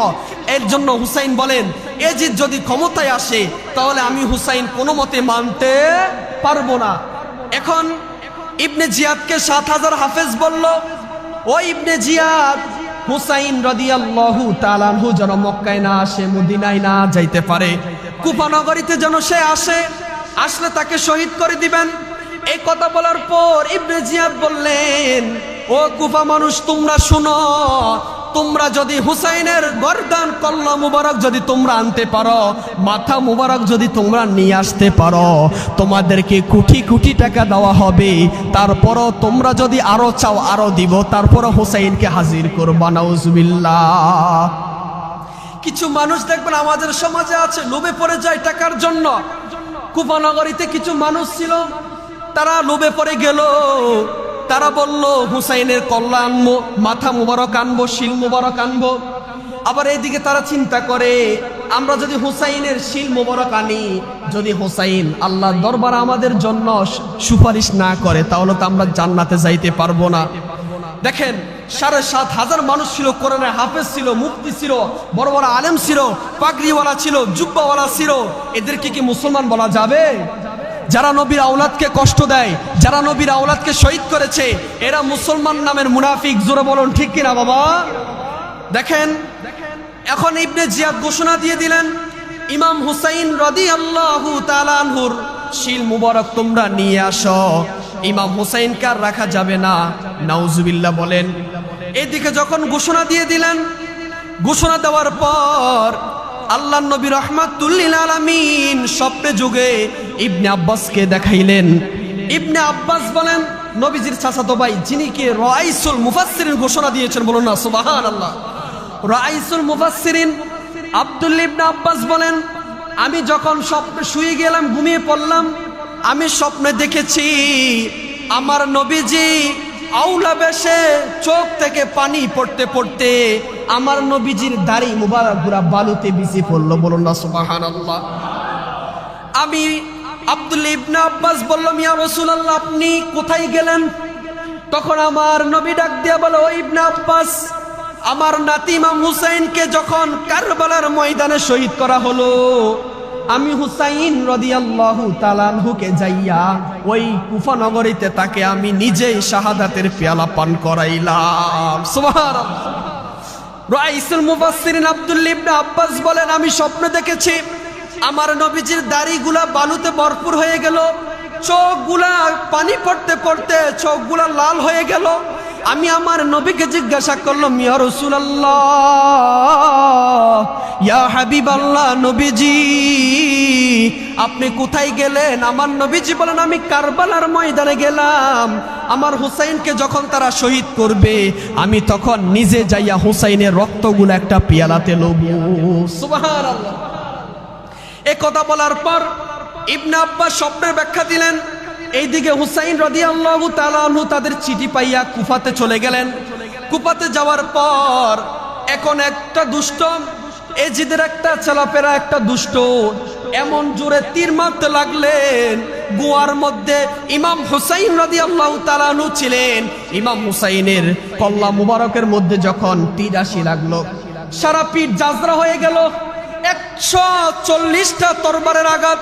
এর জন্য হুসাইন বলেন, এজিদ যদি ক্ষমতায় আসে তাহলে আমি হুসাইন কোনো মতে মানতে পারবো না। এখন ইবনে জিয়াদকে 7000 হাফেজ বলল, ও ইবনে জিয়াদ, হুসাইন রাদিয়াল্লাহু তাআলা আনহু যেন মক্কায় না আসে, মদিনায় না যাইতে পারে, কুফা নগরীতে যেন সে আসে, আসলে তাকে শহীদ করে দিবেন। এই কথা বলার পর ইবনে জিয়াদ বললেন, ও কুফা মানুষ, তোমরা শুনো, তোমরা যদি হুসাইনের গর্দান কল্লা মুবারক যদি তোমরা আনতে পারো, মাথা মুবারক যদি তোমরা নিয়ে আসতে পারো, তোমাদেরকে কোটি কোটি টাকা দেওয়া হবে। তারপরও তোমরা যদি আরো চাও আরো দিব, তারপরও হুসাইনকে হাজির করবা। নাউজুবিল্লাহ। কিছু মানুষ দেখবেন আমাদের সমাজে আছে, লোভে পড়ে যায় টাকার জন্য। কুফা নগরীতে কিছু মানুষ ছিল, তারা লোভে পড়ে গেল, তারা বলল হুসাইনের কল্লা আনবো, মাথা মুবারক আনবো, শিল মুবারক আনবো। আবার এইদিকে তারা চিন্তা করে, আমরা যদি হুসাইনের শিল মুবারক আনি, যদি হুসাইন আল্লাহর দরবারে আমাদের জন্য সুপারিশ না করে, তাহলে তো আমরা জান্নাতে যাইতে পারবো না। দেখেন 7500 মানুষ ছিল, কোরআনের হাফেজ ছিল, মুফতি ছিল, বড় বড় আলেম ছিল, পাগড়িওয়ালা ছিল, জুব্বাওয়ালা ছিল, এদেরকে কি মুসলমান বলা যাবে? যারা নবীর আওলাদকে কষ্ট দেয়, যারা নবীর আওলাদকে শহীদ করেছে, এরা মুসলমান নামের মুনাফিক। জোরে বলুন ঠিক কিনা বাবা? দেখেন, এখন ইবনে জিয়াদ ঘোষণা দিয়ে দিলেন, ইমাম হুসাইন রাদিয়াল্লাহু তাআলা আনহুর শিল মুবারক তোমরা নিয়ে আসো। ইমাম হুসাইনকে আর রাখা যাবে না। নাউজুবিল্লাহ বলেন। এদিকে যখন ঘোষণা দিয়ে দিলেন, ঘোষণা দেওয়ার পর আল্লাহ নবী রাহমাতুল লিল আলামিন স্বপ্নে যুগে ইবনে আব্বাসকে দেখাইলেন। ইবনে আব্বাস বলেন, নবীজির চাচাতো ভাই, যিনি কি রাইসুল মুফাসসিরিন ঘোষণা দিয়েছেন, বলুন না সুবহানাল্লাহ। রাইসুল মুফাসসিরিন আব্দুল্লাহ ইবনে আব্বাস বলেন, আমি যখন স্বপ্নে শুয়ে গেলাম, ঘুমিয়ে পড়লাম, আমি স্বপ্নে দেখেছি আমার নবীজি আউলা বেশে চোখ থেকে পানি পড়তে পড়তে আমার নবীজির দাড়ি মুবারক গুলা বালুতে ভিজে পড়লো। বলুন না সুবহানাল্লাহ। আমি আব্দুল্লাহ ইবনে আব্বাস বললাম, ইয়া রাসূলুল্লাহ, আপনি কোথায় গেলেন? তখন আমার নবী ডাক দিয়া বলে, ও ইবনে আব্বাস, আমার নাতি ইমাম হুসাইনকে যখন কারবালার ময়দানে শহীদ করা হলো, আমি হুসাইন রাদিয়াল্লাহু তাআলা আনহুকে যাইয়া ওই কুফা নগরীতে তাকে আমি নিজেই শাহাদাতের পেয়ালা পান করাইলাম। সুবহানাল্লাহ। রাইসুল মুফাসসিরিন আব্দুল্লাহ ইবনে আব্বাস বলেন, আমি স্বপ্ন দেখেছি আমার নবীজির দাড়িগুলা বালুতে ভরপুর হয়ে গেল, চোখগুলা পানি পড়তে পড়তে চোখগুলা লাল হয়ে গেল। আমি আমার নবীকে জিজ্ঞাসা করলাম, ইয়া রাসূলুল্লাহ, ইয়া হাবিবাল্লাহ, নবীজি আপনি কোথায় গেলেন? আমার নবীজি বলেন, আমি কারবালার ময়দানে গেলাম। আমার হুসাইনকে যখন তারা শহীদ করবে, আমি তখন নিজে যাইয়া হুসাইনের রক্তগুলো একটা পেয়ালাতে লবো। সুবহানাল্লাহ। এই কথা বলার পর ইবনে আব্বাস স্বপ্নের ব্যাখ্যা দিলেন। এইদিকে হুসাইন রাদিয়াল্লাহু তাআলা আনহু তাদের চিঠি পাইয়া কুফাতে চলে গেলেন। কুফাতে যাওয়ার পর এখন একটা দুষ্ট এজিদের একটা চালাপেরা একটা দুষ্ট এমন জোরে তীর মারতে লাগলেন, গুয়ার মধ্যে ইমাম হুসাইন রাদিয়াল্লাহু তাআলা আনহু ছিলেন। ইমাম হুসাইনের কল্লা মুবারকের মধ্যে যখন তীর আসি লাগলো, সারা পিঠ জাজরা হয়ে গেল। 140টা তরবারের আঘাত,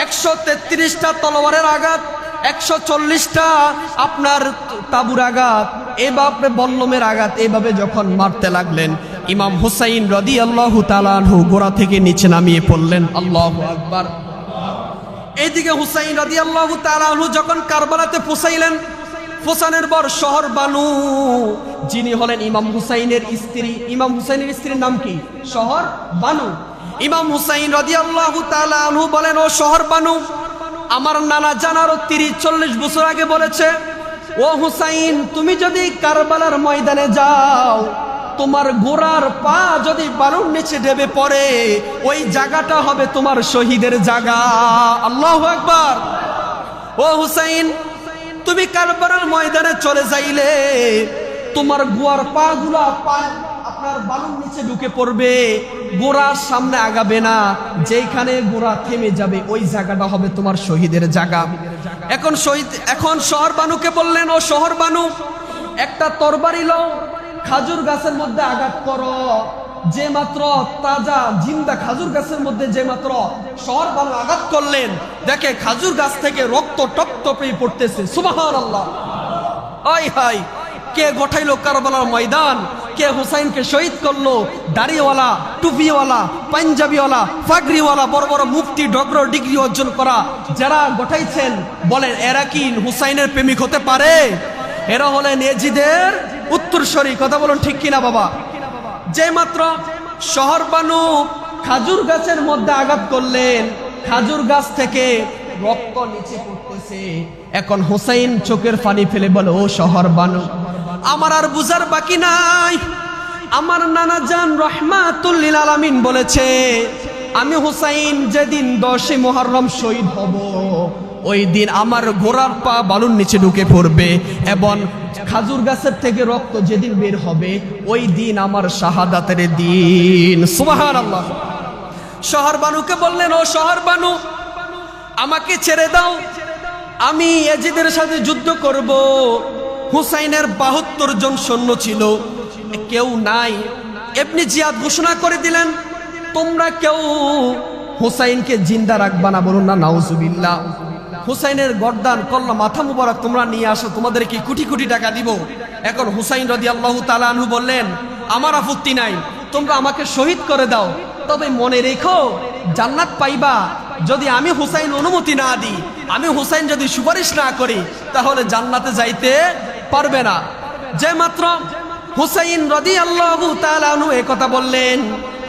133টা তলোয়ারের আঘাত, 140টা আপনার তাবুর আঘাত, এভাবে বল্লমের আঘাত, এভাবে যখন মারতে লাগলেন, ইমাম হুসাইন রাদিয়াল্লাহু তাআলা আনহু গোড়া থেকে নিচে নামিয়ে পড়লেন। আল্লাহু আকবার। এইদিকে হুসাইন রাদিয়াল্লাহু তাআলা আনহু যখন কারবালাতে পৌঁছাইলেন, পৌঁছানোর পর শহর বানু, যিনি হলেন ইমাম হুসাইনের স্ত্রী, ইমাম হুসাইনের স্ত্রীর নাম কি? শহর বানু। ইমাম হুসাইন রাদিয়াল্লাহু তাআলা আনহু বলেন, ও শহর বানু, আমার নানা জানারও 30-40 বছর আগে বলেছে, ও হুসাইন, তুমি যদি কারবালার ময়দানে যাও, তোমার গোড়ার পা যদি বালুর নিচে ডেবে পড়ে, ওই জায়গাটা হবে তোমার শহীদের জায়গা। আল্লাহু আকবার। ও হুসাইন, তুমি কারবালার ময়দানে চলে যাইলে তোমার গোয়ার পা গুলা আপনার বালুর নিচে ঢুকে পড়বে, গোড়ার সামনে আগাবে না, যেখানে গোড়া থেমে যাবে ওই জায়গাটা হবে তোমার শহীদের জায়গা। এখন শহর বানুকে বললেন, ও শহর বানু, একটা তরবারি লও, খাজুর গাছের মধ্যে আঘাত করো। যে মাত্র তাজা জিন্দা খাজুর গাছের মধ্যে যে মাত্র শহর বানু আঘাত করলেন, দেখে খাজুর গাছ থেকে রক্ত টপ টপে পড়তেছে। সুবহানাল্লাহ। আয় হায়, কে গোঠাইলো কারবালার ময়দান, কে হুসাইনকে শহীদ করলো? দাড়িওয়ালা, টুপিওয়ালা, পাঞ্জাবিওয়ালা, পাগড়িওয়ালা, বড় বড় মুফতি, ডক্টর ডিগ্রি অর্জন করা যারা গোঠাইছেন, বলেন এরা কি হুসাইনের প্রেমিক হতে পারে? এরা হলেন এজিদের উত্তরসূরি। কথা বলুন ঠিক কিনা বাবা? যে মাত্র শহর বানু খাজুর গাছের মধ্যে আঘাত করলেন, খাজুর গাছ থেকে রক্ত নিচে পড়তেছে। এখন হুসাইন চোখের পানি ফেলে বলে, ও শহর বানু, আমার আর বুঝার বাকি নাই। আমার নানা জান রহমাতুল লিল আলামিন বলেছে, আমি হুসাইন যেদিন 10 মুহররম শহীদ হব, ওই দিন আমার ঘোড়ার পা বালুর নিচে ঢুকে পড়বে এবং খাজুর গাছের থেকে রক্ত যেদিন বের হবে, ওই দিন আমার শাহাদাতের দিন। সুবহানাল্লাহ। শহর বানুকে বললেন, ও শহর বানু, আমাকে ছেড়ে দাও, আমি ইয়াজিদের সাথে যুদ্ধ করব। হুসাইনের 72 জন সৈন্য ছিল, কেউ নাই। ইবনে জিয়াদ ঘোষণা করে দিলেন, তোমরা কেউ হুসাইনকে জিন্দা রাখবা না। বলুন না নাউজুবিল্লাহ। হুসাইনের গর্দান কল্লা মাথা মুবারক তোমরা নিয়ে আসো, তোমাদেরকে কোটি কোটি টাকা দিব। এখন হুসাইন রাদিয়াল্লাহু তাআলা আনহু বললেন, আমার আপত্তি নাই, তোমরা আমাকে শহীদ করে দাও, তবে মনে রেখো জান্নাত পাইবা যদি আমি হুসাইন অনুমতি না দিই, আমি হুসাইন যদি সুপারিশ না করি, তাহলে জান্নাতে যাইতে পারবে না। যে মাত্র হুসাইন রাদিয়াল্লাহু তাআলা আনহু এই কথা বললেন,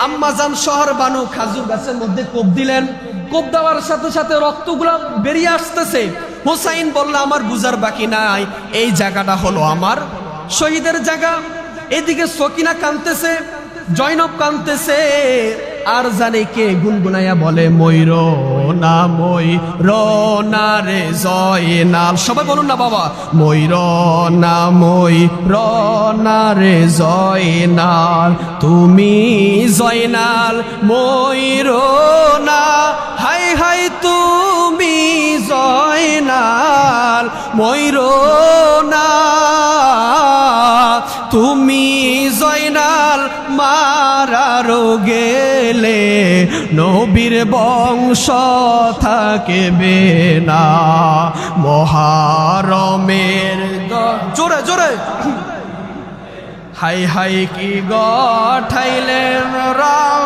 আম্মাজান শহর বানু খাজুর গাছের মধ্যে কোপ দিলেন। কোপ দেওয়ার সাথে সাথে রক্তগুলো বেরিয়ে আসতেছে। হুসাইন বলল, আমার বুঝার বাকি নাই, এই জায়গাটা হলো আমার শহীদের জায়গা। এদিকে সকিনা কাঁদতেছে, জয়নব কাঁদতেছে, আর জানে কে গুনগুনাইয়া বলে, ময়ূর না ময়ূর না রে জয়নাল। সবাই বলুন না বাবা, ময়ূর না ময়ূর না রে জয়নাল, তুমি জয়নাল ময়ূর না, হাই হাই তুমি জয়নাল ময়ূর না, তুমি জয়নাল মারারো গেলে নবীর বংশ থাকবে না। মুহররমের জোরে জোরে হাই হাই কি গঠাইলেন রাম,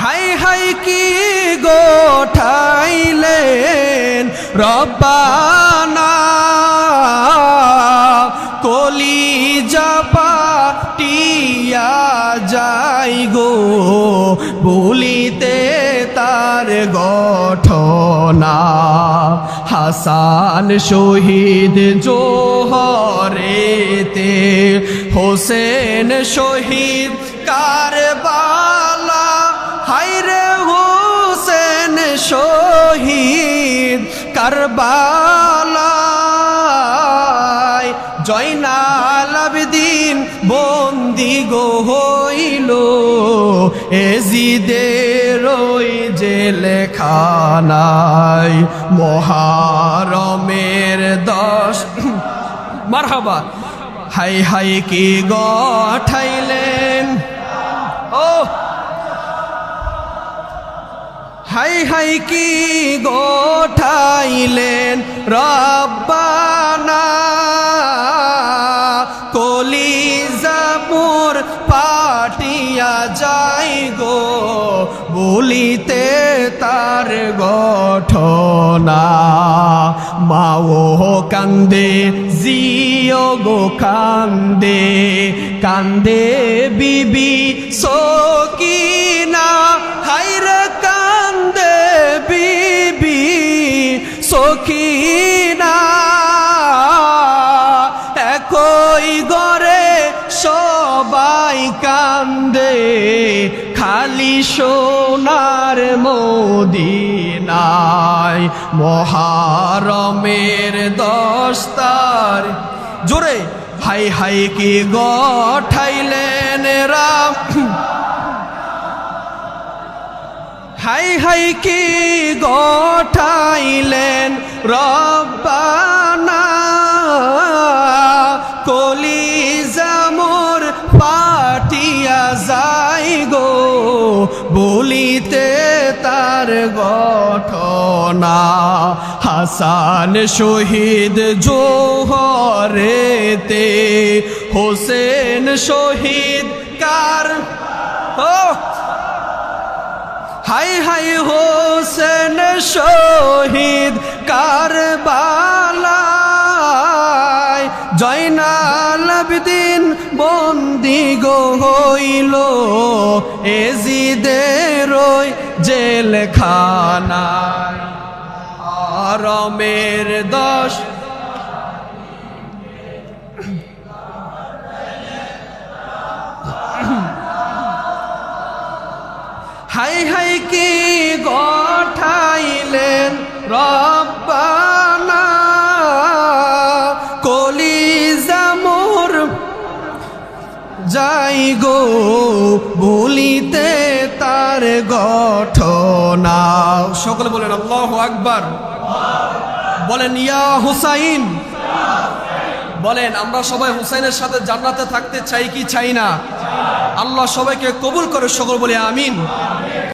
হাই হাই কি গঠাইলেন রব্বানা, কলিজা পাটিয়া যাই গো বলিতে তার গঠনা। হাসান শহীদ জোহরেতে, হোসেন শহীদ কারবালা, হায়রে হোসেন শহীদ কারবালা, জয়নাল আবেদিন বন্দি গো হইল এজিদের ওই জেলখানায়। মুহররমের 10 মারহাবা, হাই হাই কি গঠাইলেন, ও হাই হাই কি গঠাইলেন রব্বানা, কলিজাপুর পাটিয়া যাই গো বলিতে তার গঠনা। মাও কান্দে জিও গো কান্দে, কান্দে বিবি সকিনা, হায়রে কান্দে বিবি সকিনা, একই ঘরে সবাই কান্দে, খালি সোনার মদিনায় মহারমের 10 তারিখ জোরে হাই হাই কি গঠাইলেন রাম হাই হাই কি গঠাইলেন রব্বানা কলিজা মোর পাটিয়া যাই গো বলিতে তার ঘটনা হাসান শহীদ জোহরেতে হোসেন শহীদ কার হাই হাই হোসেন শহীদ কারবালায় জয়নাল আবেদিন বন্দি গো হইল এজিদের ওই জেলখানায় হরমের 10 হাই হাই কি গঠাইলেন রব্বানা কলিজা মোর যাই গো বলিতে তার ঘটনা সকলে বলেন আল্লাহু আকবার বলেন ইয়া হুসাইন বলেন আমরা সবাই হুসাইনের সাথে জান্নাতে থাকতে চাই কি চাই না আল্লাহ সবাইকে কবুল করে সকল বলে আমিন